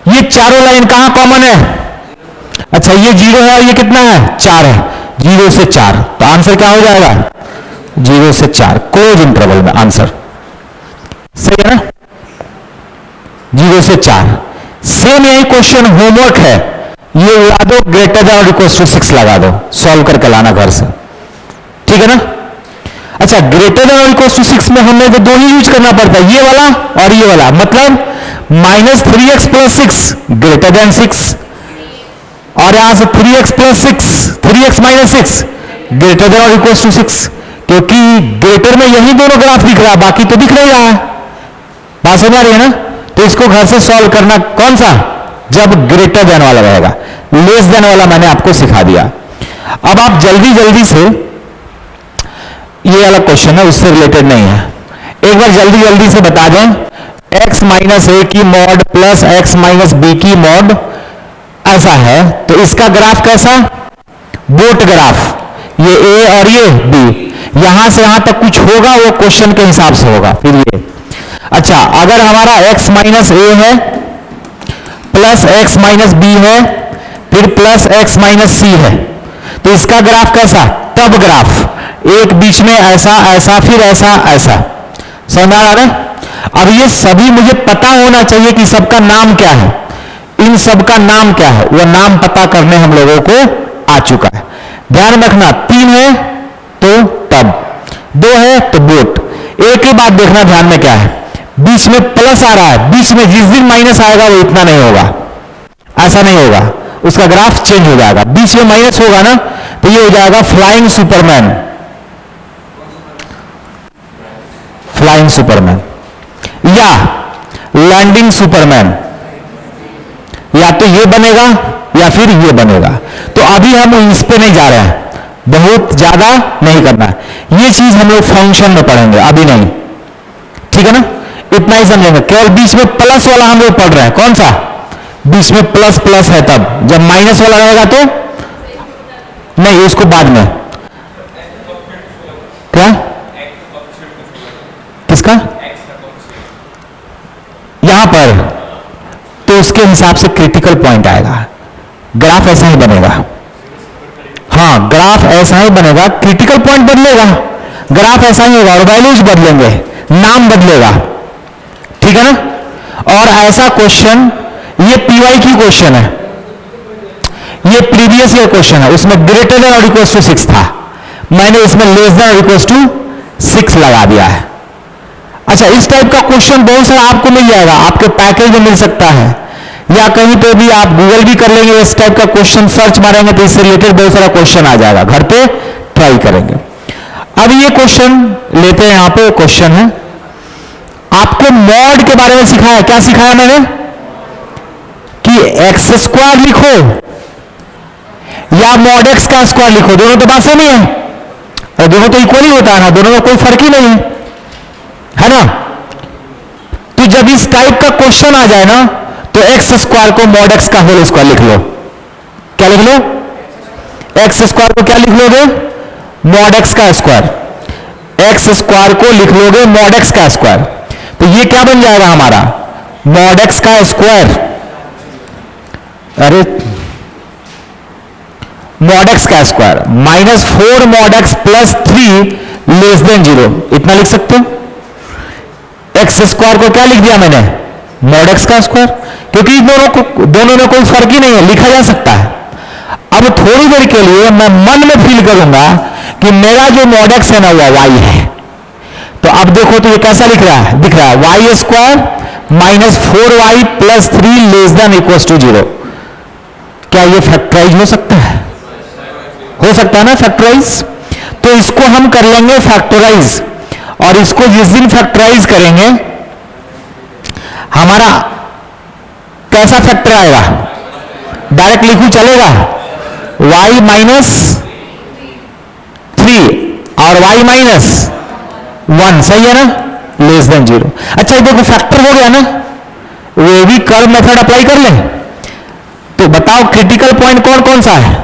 ये चारों लाइन कहां कॉमन है, अच्छा ये 0 है और ये कितना है 4 है, 0 से 4, तो आंसर क्या हो जाएगा 0 से 4 क्लोज इंटरवल में आंसर, सही है ना 0 से 4। सेम यही क्वेश्चन होमवर्क है, ये उड़ा दो ग्रेटर देन और इक्वल टू 6 लगा दो, सॉल्व करके लाना घर से, ठीक है ना। अच्छा ग्रेटर देन और इक्वल टू 6 में हमें तो दो ही यूज करना पड़ता है, ये वाला और ये वाला, मतलब -3x प्लस 6 ग्रेटर देन 6, और यहां से 3x plus 6 3x minus 6 greater than और इक्वल टू 6, क्योंकि ग्रेटर में यही दोनों ग्राफ दिख रहा है, बाकी तो दिख नहीं रहा है, बात समझ आ रही है ना। तो इसको घर से सॉल्व करना कौन सा, जब ग्रेटर देन वाला रहेगा, लेस देन वाला मैंने आपको सिखा दिया। अब आप जल्दी जल्दी से, ये वाला क्वेश्चन है उससे रिलेटेड नहीं है, एक बार जल्दी जल्दी से बता दें, x माइनस ए की mod plus x minus b की मॉड ऐसा है, तो इसका ग्राफ कैसा? बोट ग्राफ, ये a और ये b, यहां से यहां तक कुछ होगा वो क्वेश्चन के हिसाब से होगा। फिर ये अच्छा, अगर हमारा x माइनस ए है प्लस x माइनस बी है फिर प्लस x माइनस सी है, तो इसका ग्राफ कैसा? टब ग्राफ, एक बीच में ऐसा ऐसा फिर ऐसा ऐसा। समझ आ रहा है? अब ये सभी मुझे पता होना चाहिए कि सबका नाम क्या है, इन सबका नाम क्या है, वो नाम पता करने हम लोगों को आ चुका है। ध्यान रखना, 3 है तो टब, 2 है तो बोट। एक ही बात देखना ध्यान में क्या है, बीच में प्लस आ रहा है, बीच में जिस दिन माइनस आएगा वो इतना नहीं होगा, ऐसा नहीं होगा, उसका ग्राफ चेंज हो जाएगा। बीच में माइनस होगा ना तो ये हो जाएगा फ्लाइंग सुपरमैन, फ्लाइंग सुपरमैन या लैंडिंग सुपरमैन, या तो ये बनेगा या फिर ये बनेगा। तो अभी हम इस पे नहीं जा रहे हैं, बहुत ज्यादा नहीं करना है, ये चीज हम लोग फंक्शन में पढ़ेंगे, अभी नहीं, ठीक है ना? इतना ही समझेंगे। केवल बीच में प्लस वाला हम लोग पढ़ रहे हैं, कौन सा? बीच में प्लस प्लस है, तब जब माइनस वाला रहेगा तो नहीं, उसको बाद में। क्या? किसका? यहां पर तो उसके हिसाब से क्रिटिकल पॉइंट आएगा, ग्राफ ऐसा ही बनेगा। हाँ, ग्राफ ऐसा ही बनेगा, क्रिटिकल पॉइंट बदलेगा, ग्राफ ऐसा ही होगा और वैल्यूज बदलेंगे, नाम बदलेगा, ठीक है ना? और ऐसा क्वेश्चन, ये पीवाई की क्वेश्चन है, ये प्रीवियस ईयर क्वेश्चन है, उसमें ग्रेटर देन और इक्वल टू 6 था, मैंने इसमें लेस देन और इक्वल टू 6 लगा दिया है। अच्छा, इस टाइप का क्वेश्चन बहुत सारा आपको मिल जाएगा, आपके पैकेज में मिल सकता है, या कहीं पे भी आप गूगल भी कर लेंगे, इस टाइप का क्वेश्चन सर्च मारेंगे तो इससे रिलेटेड बहुत सारा क्वेश्चन आ जाएगा, घर पे ट्राई करेंगे। अब ये क्वेश्चन लेते हैं, यहां पे क्वेश्चन है, आपको मॉड के बारे में सिखाया, क्या सिखाया मैंने? कि एक्स स्क्वायर लिखो या मॉड एक्स का स्क्वायर लिखो, दोनों तो बात सेम ही है, और दोनों तो इक्वल ही होता है ना, दोनों में कोई फर्क ही नहीं है ना? तो जब इस टाइप का क्वेश्चन आ जाए ना तो एक्स स्क्वायर को मॉड एक्स का होल स्क्वायर लिख लो। क्या लिख लो? एक्स स्क्वायर को क्या लिख लोगे? मॉड एक्स का स्क्वायर। एक्स स्क्वायर को लिख लोगे मॉड एक्स का स्क्वायर, तो ये क्या बन जाएगा हमारा? मॉड एक्स का स्क्वायर, अरे मॉड एक्स का square minus 4 mod X plus 3 less than 0, इतना लिख सकते हो। एक्स स्क्वायर को क्या लिख दिया मैंने? मॉड एक्स का स्क्वायर, क्योंकि दोनों में कोई फर्क ही नहीं है, लिखा जा सकता है। अब थोड़ी देर के लिए मैं मन में फील करूंगा कि मेरा जो मॉड एक्स है ना वो वाई है, तो अब देखो तो ये कैसा लिख रहा है? दिख रहा है y square minus 4y plus 3 less than equal to 0। क्या ये फैक्टराइज हो सकता है? हो सकता है ना फैक्टराइज? तो इसको हम कर लेंगे फैक्टराइज, और इसको जिस दिन फैक्टराइज करेंगे हमारा कैसा फैक्टर आएगा? डायरेक्ट लिखूं चलेगा? y माइनस 3 और y माइनस 1, सही है ना? Less than 0। अच्छा देखो फैक्टर हो गया ना, वो भी कर्व मेथड अप्लाई कर ले, तो बताओ क्रिटिकल पॉइंट कौन कौन सा है?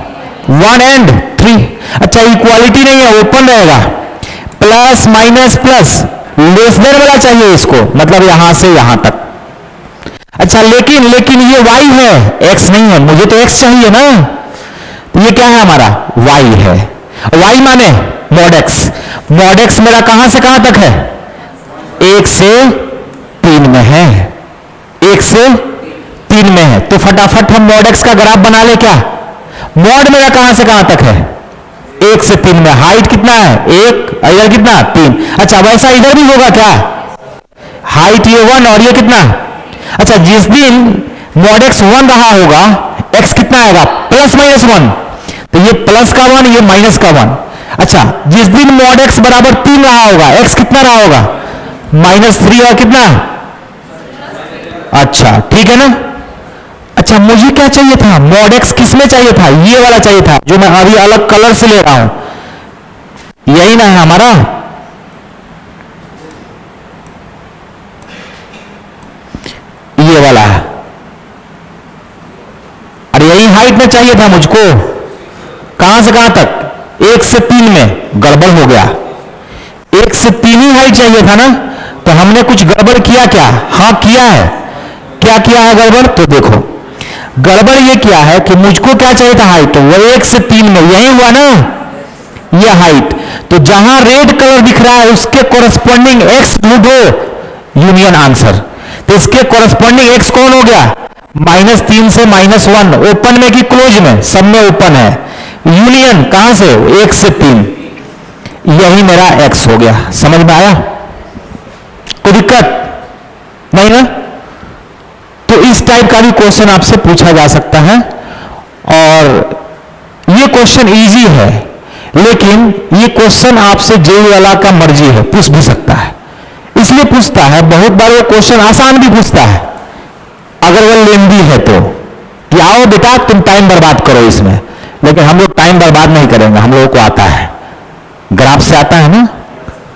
1 एंड 3। अच्छा इक्वालिटी नहीं है, ओपन रहेगा, plus minus plus less than वाला चाहिए इसको, मतलब यहां से यहां तक। अच्छा लेकिन ये y है, x नहीं है, मुझे तो x चाहिए ना, ये क्या है हमारा? y है। y माने मॉड x, मॉड x मेरा कहां से कहां तक है? 1 से 3 में है, 1 से 3 में है, तो फटाफट हम मॉड x का ग्राफ बना ले। क्या मॉड मेरा कहां से कहां तक है? 1 से 3 में। हाइट कितना है? 1, इधर कितना? 3। अच्छा वैसा इधर भी होगा क्या? हाइट ये 1 और ये कितना? अच्छा जिस दिन मॉड x 1 रहा होगा, x कितना आएगा? प्लस माइनस 1, तो ये प्लस का 1 ये माइनस का 1। अच्छा जिस दिन मॉड x बराबर 3 रहा होगा, x कितना रहा होगा? -3 और कितना? अच्छा ठीक है ना। अच्छा मुझे क्या चाहिए था? मॉड x किस में चाहिए था? ये वाला चाहिए था जो मैं अभी अलग कलर से ले रहा हूं, यही ना है हमारा? वाला है? अरे यही हाइट में चाहिए था मुझको, कहां से कहां तक? 1 से 3 में गड़बड़ हो गया। 1 से 3 ही हाइट चाहिए था ना, तो हमने कुछ गड़बड़ किया क्या? हाँ किया है। क्या किया है गड़बड़? तो देखो गड़बड़ ये किया है कि मुझको क्या चाहिए था हाइट, तो वो 1 से 3 में यही हुआ ना ये हाइट। तो जहां रेड कलर दिख रहा है उसके कोरस्पॉन्डिंग एक्स ढूंढो, यूनियन आंसर। तो इसके कोरस्पॉन्डिंग एक्स कौन हो गया? -3 से -1, ओपन में कि क्लोज में? सब में ओपन है। यूनियन कहां से? 1 से 3, यही मेरा एक्स हो गया। समझ में आया? कोई दिक्कत नहीं ना? तो इस टाइप का भी क्वेश्चन आपसे पूछा जा सकता है, और ये क्वेश्चन इजी है, लेकिन ये क्वेश्चन आपसे जेईई वाला का मर्जी है, पूछ भी सकता है। इसलिए पूछता है, बहुत बार वो क्वेश्चन आसान भी पूछता है अगर वो लेंदी है तो, कि आओ बेटा तुम टाइम बर्बाद करो इसमें, लेकिन हम लोग टाइम बर्बाद नहीं करेंगे, हम लोगों को आता है, ग्राफ से आता है ना।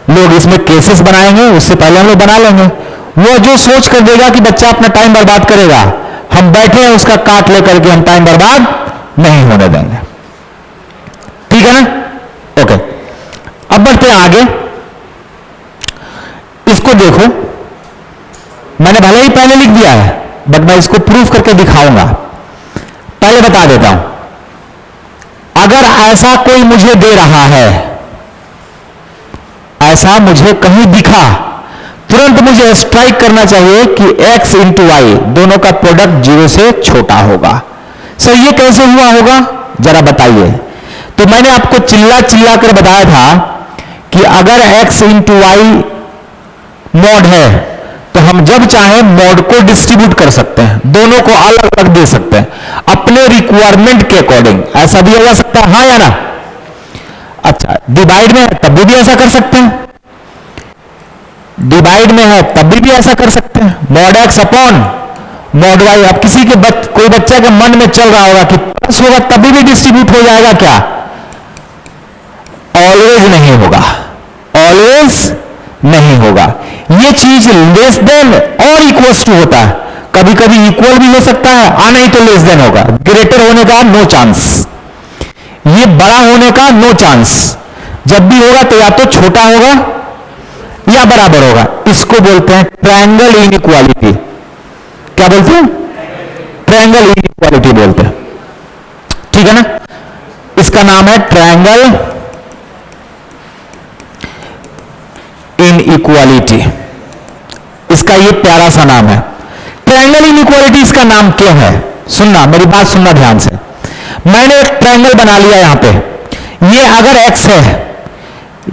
लोग इसमें केसेस बनाएंगे, उससे पहले हम लोग बना लेंगे। वो जो सोच कर देगा कि बच्चा अपना टाइम बर्बाद करेगा, हम बैठे हैं उसका काट लेकर के हम टाइम बर्बाद नहीं होने देंगे। ठीक है ना? ओके, अब बढ़ते हैं आगे। इसको देखो, मैंने भले ही पहले लिख दिया है, बट मैं इसको प्रूफ करके दिखाऊंगा। पहले बता देता हूं, अगर ऐसा कोई मुझे दे रहा है, ऐसा मुझे कहीं दिखा, तुरंत मुझे स्ट्राइक करना चाहिए कि x इंटू वाई दोनों का प्रोडक्ट 0 से छोटा होगा। सर ये कैसे हुआ होगा जरा बताइए। तो मैंने आपको चिल्ला चिल्ला कर बताया था कि अगर x इंटू वाई मॉड है तो हम जब चाहें मॉड को डिस्ट्रीब्यूट कर सकते हैं, दोनों को अलग अलग दे सकते हैं अपने रिक्वायरमेंट के अकॉर्डिंग। ऐसा भी हो सकता है, हाँ या ना? अच्छा, डिवाइड में है तब भी ऐसा कर सकते हैं, डिवाइड में है तब भी ऐसा कर सकते हैं। Mod x upon mod y. अब किसी के कोई बच्चा के मन में चल रहा होगा कि प्लस होगा तभी भी डिस्ट्रीब्यूट हो जाएगा, क्या? ऑलवेज नहीं होगा, ऑलवेज नहीं होगा। ये चीज लेस देन और इक्वल्स टू होता है, कभी कभी इक्वल भी हो सकता है, नहीं तो लेस देन होगा। ग्रेटर होने का नो चांस, ये बड़ा होने का नो चांस। जब भी होगा तो या तो छोटा होगा या बराबर होगा। इसको बोलते हैं ट्रायंगल इनइक्वालिटी। क्या बोलते हैं? ट्रायंगल इनइक्वालिटी बोलते हैं। ठीक है ना? इसका नाम है ट्रायंगल इनइक्वालिटी। इसका ये प्यारा सा नाम है ट्रायंगल इनइक्वालिटी। इसका नाम क्यों है? सुनना, मेरी बात सुनना ध्यान से। मैंने एक ट्रायंगल बना लिया यहां पे, ये अगर x है,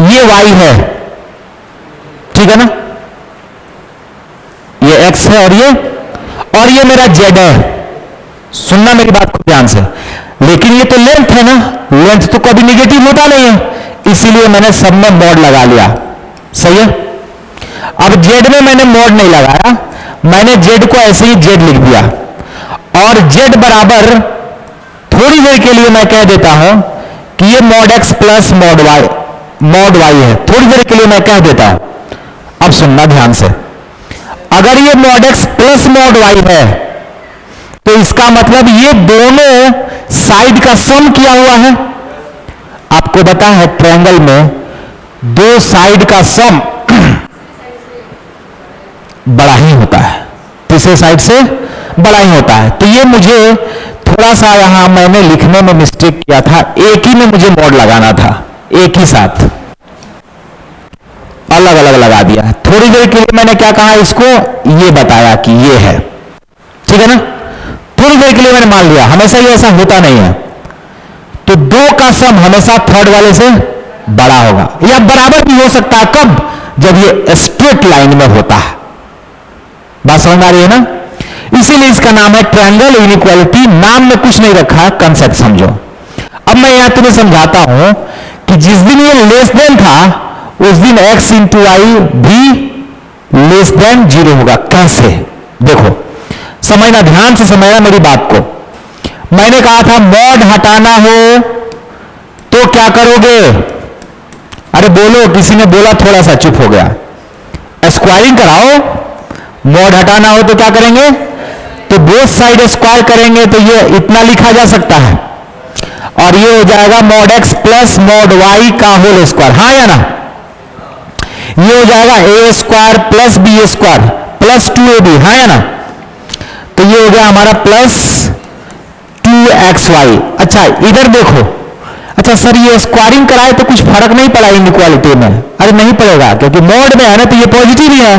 ये y है, ठीक है ना? ये x है और ये मेरा z है। सुनना मेरी बात को ध्यान से। लेकिन ये तो लेंथ है ना, लेंथ तो कभी निगेटिव होता नहीं है, इसीलिए मैंने सब में मॉड लगा लिया। सही है? अब z में मैंने मॉड नहीं लगाया, मैंने z को ऐसे ही z लिख दिया, और z बराबर थोड़ी देर के लिए मैं कह देता हूं कि ये mod x plus mod y है। थोड़ी देर के लिए मैं कह देता हूं। अब सुनना ध्यान से, अगर ये mod x plus mod y है तो इसका मतलब ये दोनों साइड का सम किया हुआ है। आपको पता है ट्रायंगल में दो साइड का सम बड़ा ही होता है, तीसरे साइड से बड़ा ही होता है। तो ये मुझे थोड़ा सा यहां मैंने लिखने में मिस्टेक किया था, एक ही में मुझे मॉड लगाना था, एक ही साथ अलग अलग लगा दिया। थोड़ी देर के लिए मैंने क्या कहा, इसको ये बताया कि ये है, ठीक है ना? थोड़ी देर के लिए मैंने मान लिया, हमेशा ही ऐसा होता नहीं है। तो दो का सम हमेशा थर्ड वाले से बड़ा होगा, या बराबर भी हो सकता है। कब? जब ये स्ट्रेट लाइन में होता है। बात समझ आ रही है ना? इसीलिए इसका नाम है ट्रायंगल इनइक्वालिटी। नाम में कुछ नहीं रखा, कंसेप्ट समझो। अब मैं यहां तुम्हें समझाता हूं कि जिस दिन ये लेस देन था उस दिन x इंटू वाई भी लेस देन 0 होगा। कैसे? देखो, समझना, ध्यान से समझना मेरी बात को। मैंने कहा था मॉड हटाना हो तो क्या करोगे? अरे बोलो, किसी ने बोला, थोड़ा सा चुप हो गया। स्क्वायरिंग कराओ। मॉड हटाना हो तो क्या करेंगे? बोथ साइड स्क्वायर करेंगे तो ये इतना लिखा जा सकता है, और ये हो जाएगा mod X plus mod Y का होल स्क्वायर, हाँ या ना। ये हो जाएगा A square plus B square plus 2ab, हाँ या ना। तो ये हो गया हमारा प्लस 2xy। अच्छा इधर देखो, अच्छा सर ये स्क्वायरिंग कराए तो कुछ फर्क नहीं पड़ा इनइक्वालिटी में, अरे नहीं पड़ेगा क्योंकि मोड में है ना, तो ये पॉजिटिव ही है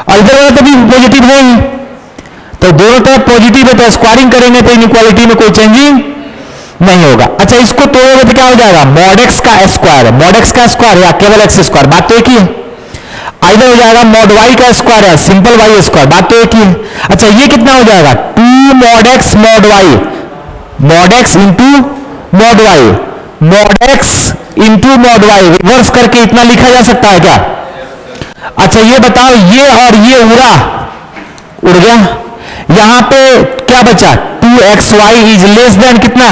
और इधर वाला तो भी पॉजिटिव है ही, तो दोनों तरफ पॉजिटिव है, तो स्क्वायरिंग करेंगे तो इनइक्वालिटी में कोई चेंजिंग नहीं होगा। अच्छा इसको तोड़ोगे तो क्या हो जाएगा, मॉड एक्स का स्क्वायर, मॉड एक्स का स्क्वायर या केवल एक्स स्क्वायर, बात तो एक ही है। इधर हो जाएगा मॉड वाई का स्क्वायर या सिंपल वाई स्क्वायर, बात तो एक ही है। अच्छा ये कितना हो जाएगा, 2 mod x mod y, mod x into mod y, mod x into mod y, reverse करके इतना लिखा जा सकता है क्या। अच्छा ये बताओ, ये और ये उड़ गया, यहां पे क्या बचा, 2xy इज लेस देन कितना,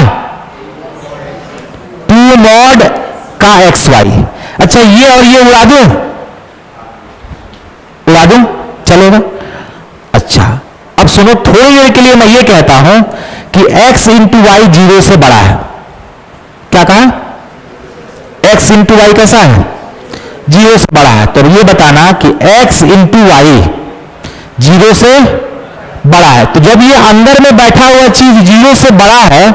2 मॉड का xy। अच्छा ये और ये उड़ा दूं, चलेगा। अच्छा अब सुनो, थोड़ी देर के लिए मैं ये कहता हूं कि x इंटू वाई 0 से बड़ा है, क्या कहा, x इंटू वाई कैसा है, 0 से बड़ा है। तो ये बताना कि x इंटू वाई 0 से बड़ा है, तो जब ये अंदर में बैठा हुआ चीज 0 से बड़ा है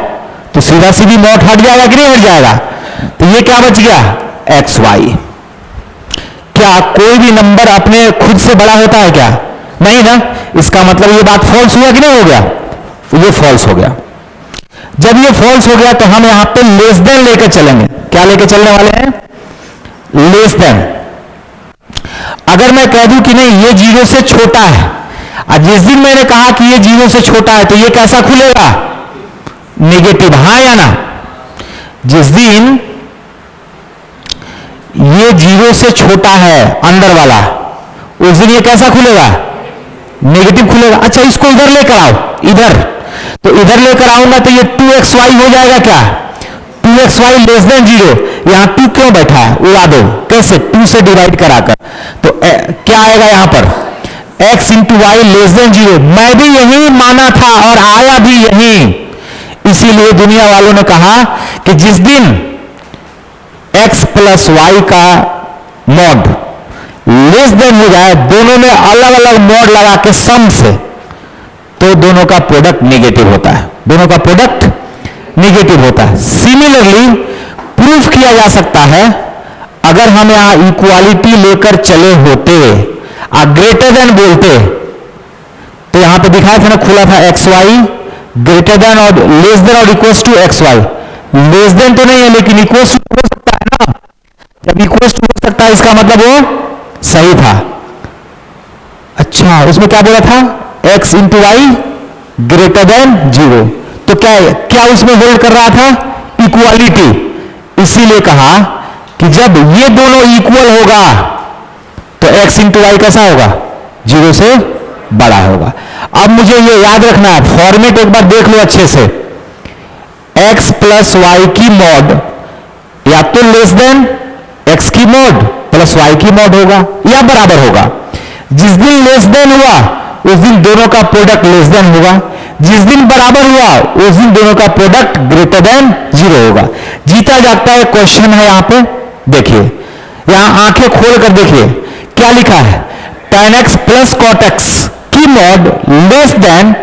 तो सीधा सीधी मॉड हट जाएगा कि नहीं हट जाएगा, तो ये क्या बच गया, एक्स वाई। क्या कोई भी नंबर अपने खुद से बड़ा होता है क्या, नहीं ना, इसका मतलब ये बात फॉल्स हुआ कि नहीं हो गया, ये फॉल्स हो गया। जब ये फॉल्स हो गया तो हम यहां पे लेस देन लेकर चलेंगे, क्या लेकर चलने वाले हैं, लेस देन। अगर मैं कह दूं कि नहीं ये 0 से छोटा है, और जिस दिन मैंने कहा कि ये 0 से छोटा है तो ये कैसा खुलेगा, नेगेटिव, हाँ या ना। जिस दिन ये 0 से छोटा है अंदर वाला, उस दिन ये कैसा खुलेगा, नेगेटिव खुलेगा। अच्छा इसको इधर लेकर आओ, इधर, तो इधर लेकर आऊंगा तो ये 2xy हो जाएगा क्या, 2xy लेस देन 0, यहां 2 क्यों बैठा है, उड़ा दो, कैसे, 2 से डिवाइड कराकर, तो क्या आएगा यहां पर, x into y less than 0। मैं भी यही माना था और आया भी यही, इसीलिए दुनिया वालों ने कहा कि जिस दिन x प्लस वाई का मॉड लेस देन हो जाए, दोनों में अलग अलग मॉड लगा के सम से, तो दोनों का प्रोडक्ट नेगेटिव होता है, दोनों का प्रोडक्ट नेगेटिव होता है। सिमिलरली प्रूफ किया जा सकता है, अगर हम यहां इक्वालिटी लेकर चले होते और ग्रेटर देन बोलते, तो यहां पे दिखाया था ना, खुला था एक्स वाई ग्रेटर देन और लेस देन और equals to x y, less than तो नहीं है लेकिन इक्वल्स टू हो सकता है ना, जब इक्वल्स टू हो सकता है इसका मतलब वो सही था। अच्छा उसमें क्या बोला था, x into y greater than 0, तो क्या उसमें होल्ड कर रहा था, इक्वालिटी। इसीलिए कहा कि जब ये दोनों इक्वल होगा तो x इंटू वाई कैसा होगा, 0 से बड़ा होगा। अब मुझे ये याद रखना है, फॉर्मेट एक बार देख लो अच्छे से, x प्लस वाई की मॉड या तो लेस देन x की मॉड प्लस वाई की मॉड होगा या बराबर होगा। जिस दिन लेस देन हुआ उस दिन दोनों का प्रोडक्ट लेस देन होगा, जिस दिन बराबर हुआ उस दिन दोनों का प्रोडक्ट ग्रेटर देन 0 होगा। जीता जागता है क्वेश्चन है यहां पे, देखिए यहां आंखें खोल कर देखिए क्या लिखा है, tan x plus cot x की mod less than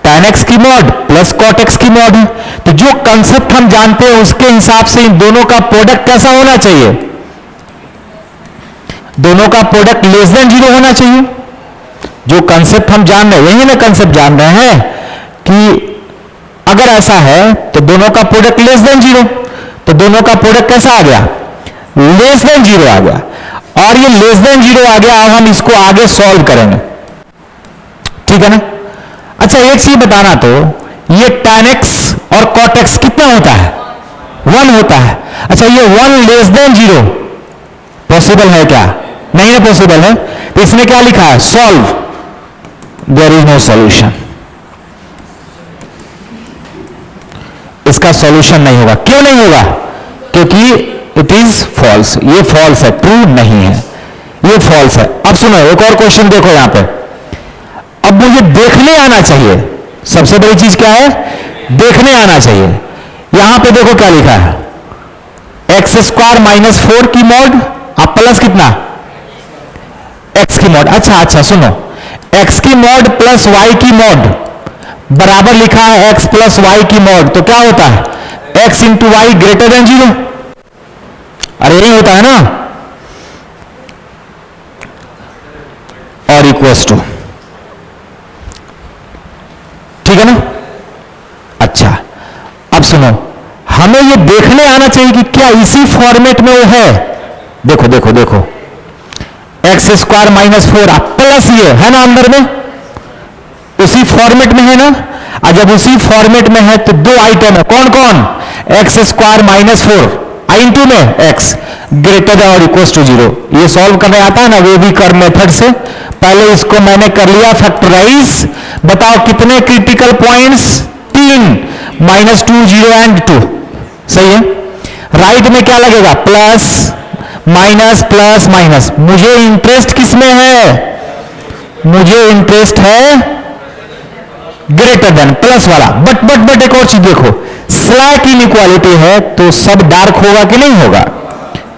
tan x की मॉड प्लस cot x की मॉड है। तो जो कंसेप्ट हम जानते हैं उसके हिसाब से इन दोनों का प्रोडक्ट कैसा होना चाहिए, दोनों का प्रोडक्ट लेस देन 0 होना चाहिए। जो कंसेप्ट हम जान रहे हैं, यही ना कंसेप्ट जान रहे हैं कि अगर ऐसा है तो दोनों का प्रोडक्ट लेस देन 0, तो दोनों का प्रोडक्ट कैसा आ गया, लेस देन 0 आ गया, और ये लेस देन 0 आ गया। अब हम इसको आगे सॉल्व करेंगे, ठीक है ना। अच्छा एक चीज बताना, तो ये tan x और cot x कितना होता है, 1 होता है। अच्छा ये 1 लेस देन 0 पॉसिबल है क्या, नहीं ना पॉसिबल है, तो इसमें क्या लिखा है, solve, there is no solution, इसका सॉल्यूशन नहीं होगा। क्यों नहीं होगा, क्योंकि इट इज फॉल्स, ये फॉल्स है, ट्रू नहीं है, ये फॉल्स है। अब सुनो एक और क्वेश्चन देखो यहां पे, अब मुझे देखने आना चाहिए, सबसे बड़ी चीज क्या है? देखने आना चाहिए। यहां पे देखो क्या लिखा है, एक्स स्क्वायर माइनस 4 की मॉड, आप प्लस कितना? एक्स की मॉड। अच्छा सुनो, एक्स की मॉड प्लस वाई की मॉड बराबर लिखा है एक्स प्लस वाई की मॉड, तो क्या होता है? X into y greater than 0। अरे यही होता है ना, और इक्वल्स टू, ठीक है ना? अच्छा, अब सुनो, हमें ये देखने आना चाहिए कि क्या इसी फॉर्मेट में वो है। देखो देखो देखो, एक्स स्क्वायर माइनस 4 प्लस ये है ना अंदर में, उसी फॉर्मेट में है ना? और जब उसी फॉर्मेट में है तो दो आइटम है, कौन कौन? एक्स स्क्वायर माइनस 4 आई इंटू में एक्स ग्रेटर देन और इक्वल टू 0। ये सॉल्व करने आता है ना वो भी कर मेथड से। पहले इसको मैंने कर लिया फैक्टराइज। बताओ कितने क्रिटिकल पॉइंट्स? 3, -2 0 एंड 2। सही है। राइट में क्या लगेगा? Plus minus plus minus. मुझे इंटरेस्ट किसमें है? मुझे इंटरेस्ट है ग्रेटर देन प्लस वाला। बट एक और चीज देखो, स्लैक इनइक्वालिटी है तो सब डार्क होगा कि नहीं होगा?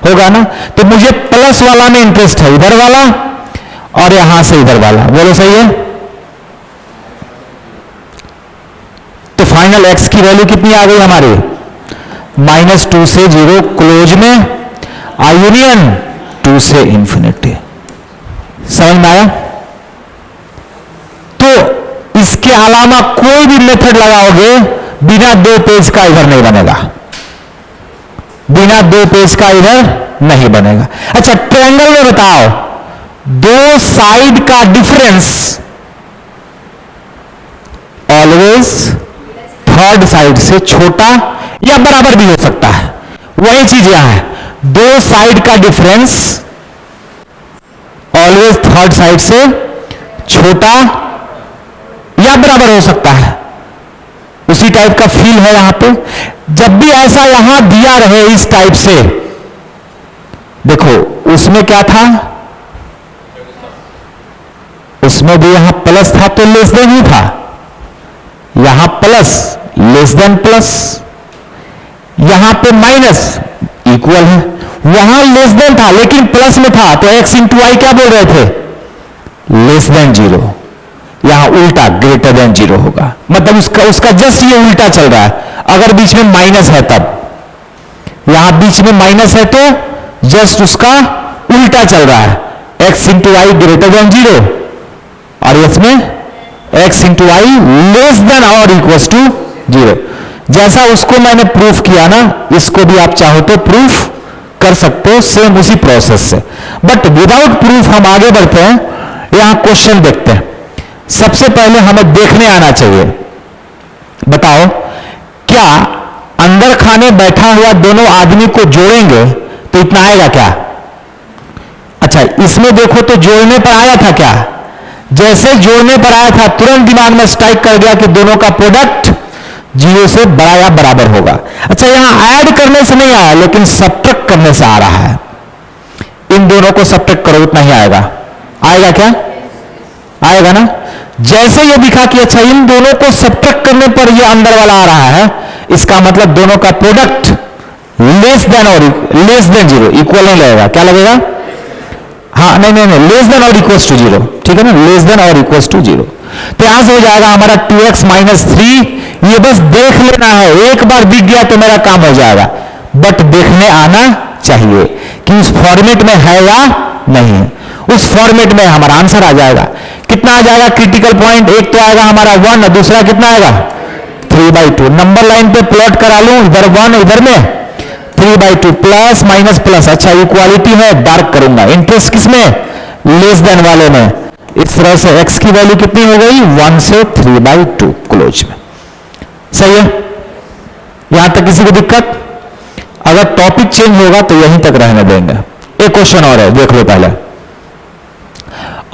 होगा ना। तो मुझे प्लस वाला में इंटरेस्ट है, इधर वाला और यहां से इधर वाला। बोलो सही है। तो फाइनल एक्स की वैल्यू कितनी आ गई हमारी? -2 से 0 क्लोज में, यूनियन 2 से इंफिनिटी। समझ में आया? तो इसके अलावा कोई भी मेथड लगाओगे बिना 2 पेज का इधर नहीं बनेगा, बिना 2 पेज का इधर नहीं बनेगा। अच्छा, ट्रायंगल में बताओ, दो साइड का डिफरेंस ऑलवेज थर्ड साइड से छोटा या बराबर भी हो सकता है। वही चीज यहां है, दो साइड का डिफरेंस ऑलवेज थर्ड साइड से छोटा या बराबर हो सकता है। उसी टाइप का फील है यहां पे। जब भी ऐसा यहां दिया रहे इस टाइप से, देखो उसमें क्या था, उसमें भी यहां प्लस था तो लेस देन ही था, यहां प्लस लेस देन प्लस, यहां पे माइनस इक्वल है, वहां लेस देन था लेकिन प्लस में था तो एक्स इंटू वाई क्या बोल रहे थे? Less than 0। यहां उल्टा ग्रेटर देन 0 होगा, मतलब उसका जस्ट ये उल्टा चल रहा है। अगर बीच में माइनस है तब, यहां बीच में माइनस है तो जस्ट उसका उल्टा चल रहा है, x into y greater than 0 और इसमें x into y less than और इक्वल टू 0। जैसा उसको मैंने प्रूफ किया ना, इसको भी आप चाहो तो प्रूफ कर सकते हो सेम उसी प्रोसेस से। बट विदाउट प्रूफ हम आगे बढ़ते हैं। यहां क्वेश्चन देखते हैं। सबसे पहले हमें देखने आना चाहिए, बताओ क्या अंदर खाने बैठा हुआ दोनों आदमी को जोड़ेंगे तो इतना आएगा क्या? अच्छा, इसमें देखो तो जोड़ने पर आया था क्या? जैसे जोड़ने पर आया था तुरंत दिमाग में स्ट्राइक कर गया कि दोनों का प्रोडक्ट 0 से बड़ा या बराबर होगा। अच्छा, यहां ऐड करने से नहीं आया लेकिन सब्ट्रैक्ट करने से आ रहा है। इन दोनों को सब्ट्रैक्ट करो, उतना ही आएगा। आएगा क्या? आएगा ना। जैसे ये दिखा कि अच्छा इन दोनों को सब्ट्रैक्ट करने पर ये अंदर वाला आ रहा है, इसका मतलब दोनों का प्रोडक्ट लेस देन और लेस देन 0 इक्वल नहीं लगेगा। क्या लगेगा? हाँ, नहीं, लेस देन और इक्वल टू 0, ठीक है ना, लेस देन और इक्वल टू 0। तो यहां से हो जाएगा हमारा 2x माइनस 3। ये बस देख लेना है, एक बार दिख गया तो मेरा काम हो जाएगा। बट देखने आना चाहिए कि उस फॉर्मेट में है या नहीं है। उस फॉर्मेट में हमारा आंसर आ जाएगा। कितना आ जाएगा क्रिटिकल पॉइंट? एक तो आएगा हमारा 1 और दूसरा कितना आएगा? 3/2। नंबर लाइन पे प्लॉट करा लूं, इधर 1 इधर में 3/2, प्लस माइनस प्लस। अच्छा, इक्वालिटी है, डार्क करूंगा। इंटरेस्ट किसमें? लेस देन वाले में। इस तरह से x की वैल्यू कितनी हो गई? 1 से 3/2 क्लोज में। सही है। यहां तक किसी को दिक्कत? अगर टॉपिक चेंज होगा तो यहीं तक रहने देंगे। एक क्वेश्चन और है, देख लो पहले।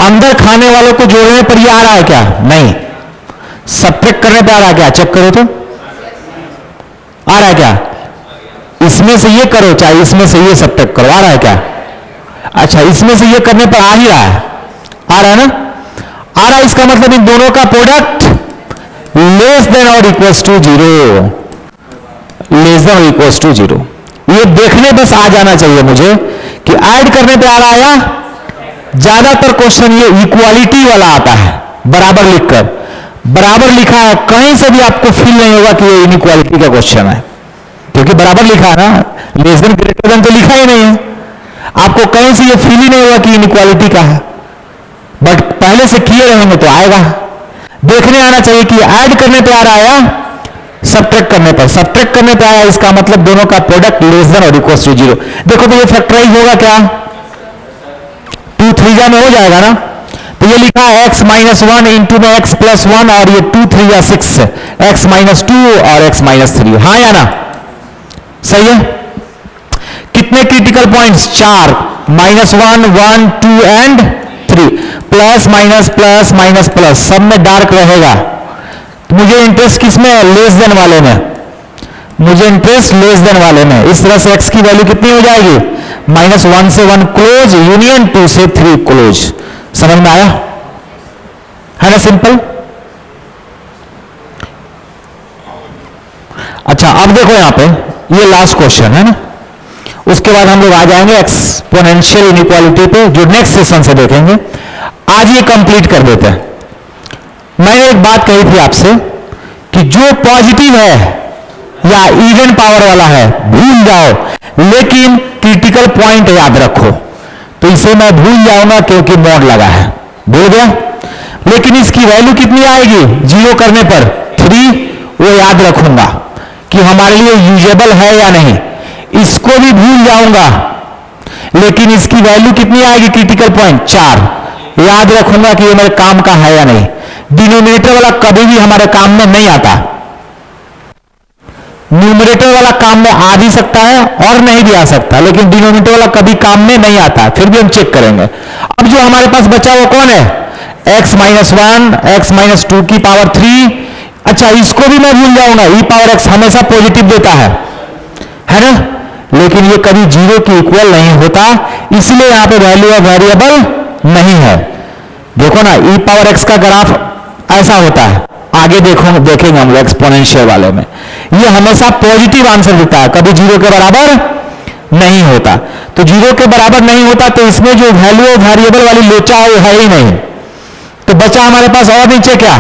अंदर खाने वालों को जोड़ने पर यह आ रहा है क्या? नहीं। सब्ट्रैक्ट करने पर आ रहा है क्या? चेक करो तो, आ रहा है क्या? इसमें से ये करो चाहे इसमें से ये सब्ट्रैक्ट करो, आ रहा है क्या? अच्छा, इसमें से ये करने पर आ ही रहा है, आ रहा है ना? आ रहा है, इसका मतलब इन दोनों का प्रोडक्ट लेस देन और equals to zero, less than और इक्वल्स टू जीरो। ये देखने बस आ जाना चाहिए मुझे कि ऐड करने पे आ रहा है या ज्यादातर क्वेश्चन ये इक्वालिटी वाला आता है, बराबर लिखकर। बराबर लिखा है, कहीं से भी आपको फील नहीं होगा कि ये इनइक्वालिटी का क्वेश्चन है, क्योंकि बराबर लिखा है ना, लेस देन ग्रेटर देन तो लिखा ही नहीं है। आपको कहीं से ये फील ही नहीं होगा कि इनइक्वालिटी का है, बट पहले से किए रहेंगे तो आएगा। देखने आना चाहिए कि ऐड करने पे आ रहा है या सब्ट्रैक्ट करने पर। सब्ट्रैक्ट करने पे आया, इसका मतलब दोनों का प्रोडक्ट लेस देन और इक्वल टू जीरो। देखो तो ये फैक्टराइज होगा क्या, 2 3 में हो जाएगा ना। तो ये लिखा है x माइनस 1 इंटू में x प्लस 1, और ये 2 3 6 है, x माइनस 2 और x माइनस 3। हाँ या ना, सही है। कितने critical points, 4, minus 1 1 2 and 3, plus minus plus minus plus, सब में डार्क रहेगा। तो मुझे इंटरेस्ट किसमें है, लेस देन वाले में। मुझे इंटरेस्ट लेस देन वाले में। इस तरह से x की वैल्यू कितनी हो जाएगी, माइनस 1 से 1 क्लोज, यूनियन 2 से 3 क्लोज। समझ में आया है ना, सिंपल। अच्छा अब देखो यहां पे ये लास्ट क्वेश्चन है ना, उसके बाद हम लोग आ जाएंगे एक्सपोनेंशियल इनइक्वालिटी पे, जो नेक्स्ट सेशन से देखेंगे। आज ये कंप्लीट कर देते हैं। मैंने एक बात कही थी आपसे कि जो पॉजिटिव है या इवन पावर वाला है भूल जाओ, लेकिन क्रिटिकल पॉइंट याद रखो। तो इसे मैं भूल जाऊंगा क्योंकि मॉड लगा है, भूल गया। लेकिन इसकी वैल्यू कितनी आएगी जीरो करने पर, 3, वो याद रखूंगा कि हमारे लिए यूजेबल है या नहीं। इसको भी भूल जाऊंगा, लेकिन इसकी वैल्यू कितनी आएगी क्रिटिकल पॉइंट, 4, याद रखूंगा कि ये मेरे काम का है या नहीं। डिनोमिनेटर वाला कभी भी हमारे काम में नहीं आता। न्यूमरेटर वाला काम में आ भी सकता है और नहीं भी आ सकता, लेकिन डिनोमिनेटर वाला कभी काम में नहीं आता, फिर भी हम चेक करेंगे। अब जो हमारे पास बचा वो कौन है, x माइनस 1 x माइनस 2 की पावर 3। अच्छा इसको भी मैं भूल जाऊंगा, e पावर x हमेशा पॉजिटिव देता है ना, लेकिन ये कभी जीरो की इक्वल नहीं होता, इसलिए यहां पे वैल्यू ऑफ वेरिएबल नहीं है। देखो ना e पावर x का ग्राफ ऐसा होता है, आगे देखेंगे हम लोग एक्सपोनेंशियल वाले में। ये हमेशा पॉजिटिव आंसर देता है, कभी जीरो के बराबर नहीं होता। तो जीरो के बराबर नहीं होता, तो इसमें जो वैल्यू ऑफ वेरिएबल वाली लोचा है वो है ही नहीं। तो बचा हमारे पास और नीचे क्या,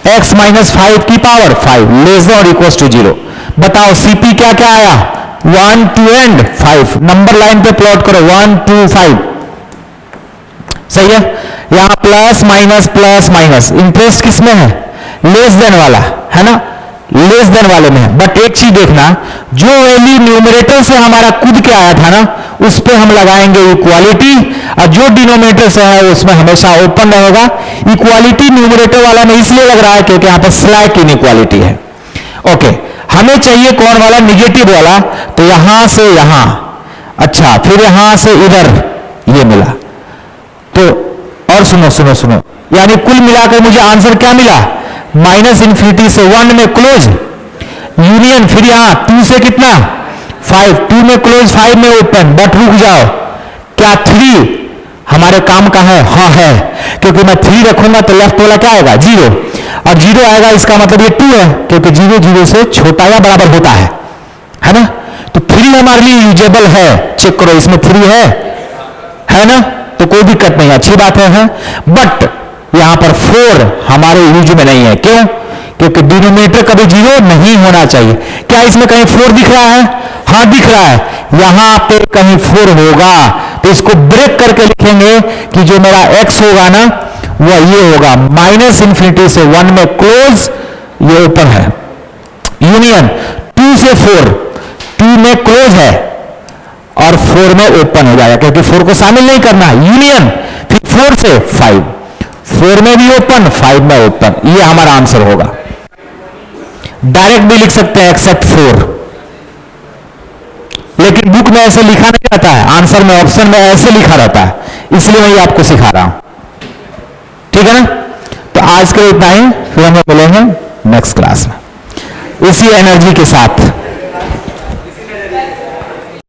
x माइनस 5 की पावर 5 लेस देन और इक्वल टू जीरो। बताओ CP क्या क्या आया, 1 2 एंड 5। नंबर लाइन पे प्लॉट करो, 1 2 5, सही है। यहां प्लस माइनस, इंटरेस्ट किसमें है, लेस देन वाला है ना, लेस देन वाले में है। बट एक चीज देखना, जो वैल्यू न्यूमरेटर से हमारा कूद के आया था ना, उस पे हम लगाएंगे इक्वालिटी, और जो डिनोमिनेटर से है उसमें हमेशा ओपन रहेगा। इक्वालिटी न्यूमरेटर वाला में इसलिए लग रहा है क्योंकि यहां पर स्लैक इनइक्वालिटी है। ओके, हमें चाहिए कौन वाला, निगेटिव वाला। तो यहां से यहां, अच्छा फिर यहां से इधर ये मिला। तो और सुनो, यानी कुल मिलाकर मुझे आंसर क्या मिला, माइनस इन्फिनिटी से 1 में क्लोज, यूनियन, फिर यहां 2 से कितना 5, 2 में क्लोज 5 में ओपन। बट रुक जाओ, क्या 3 हमारे काम का है, हाँ है, क्योंकि मैं 3 रखूंगा तो लेफ्ट वाला क्या आएगा, 0, और 0 आएगा, इसका मतलब ये 2 है, क्योंकि 0 0 से छोटा या बराबर होता है ना। तो 3 हमारे लिए यूजेबल है, चेक करो इसमें 3 है ना, तो कोई दिक्कत नहीं, अच्छी बात है। बट यहां पर 4 हमारे यूज में नहीं है, क्यों, क्योंकि डिनोमिनेटर कभी 0 नहीं होना चाहिए। क्या इसमें कहीं 4 दिख रहा है, हाँ दिख रहा है, यहां पे कहीं 4 होगा। तो इसको ब्रेक करके लिखेंगे कि जो मेरा x होगा ना वह ये होगा, माइनस इन्फिनिटी से 1 में क्लोज, ये ओपन है, यूनियन 2 से 4, 2 में क्लोज है और 4 में ओपन हो जाएगा, क्योंकि 4 को शामिल नहीं करना, यूनियन, फिर 4 से 5, 4 में भी ओपन 5 में ओपन। ये हमारा आंसर होगा। डायरेक्ट भी लिख सकते हैं एक्सेप्ट 4, लेकिन बुक में ऐसे लिखा नहीं रहता है, आंसर में ऑप्शन में ऐसे लिखा रहता है, इसलिए मैं ये आपको सिखा रहा हूं, ठीक है ना। तो आज के लिए इतना ही, फिर हम मिलेंगे नेक्स्ट क्लास में इसी एनर्जी के साथ।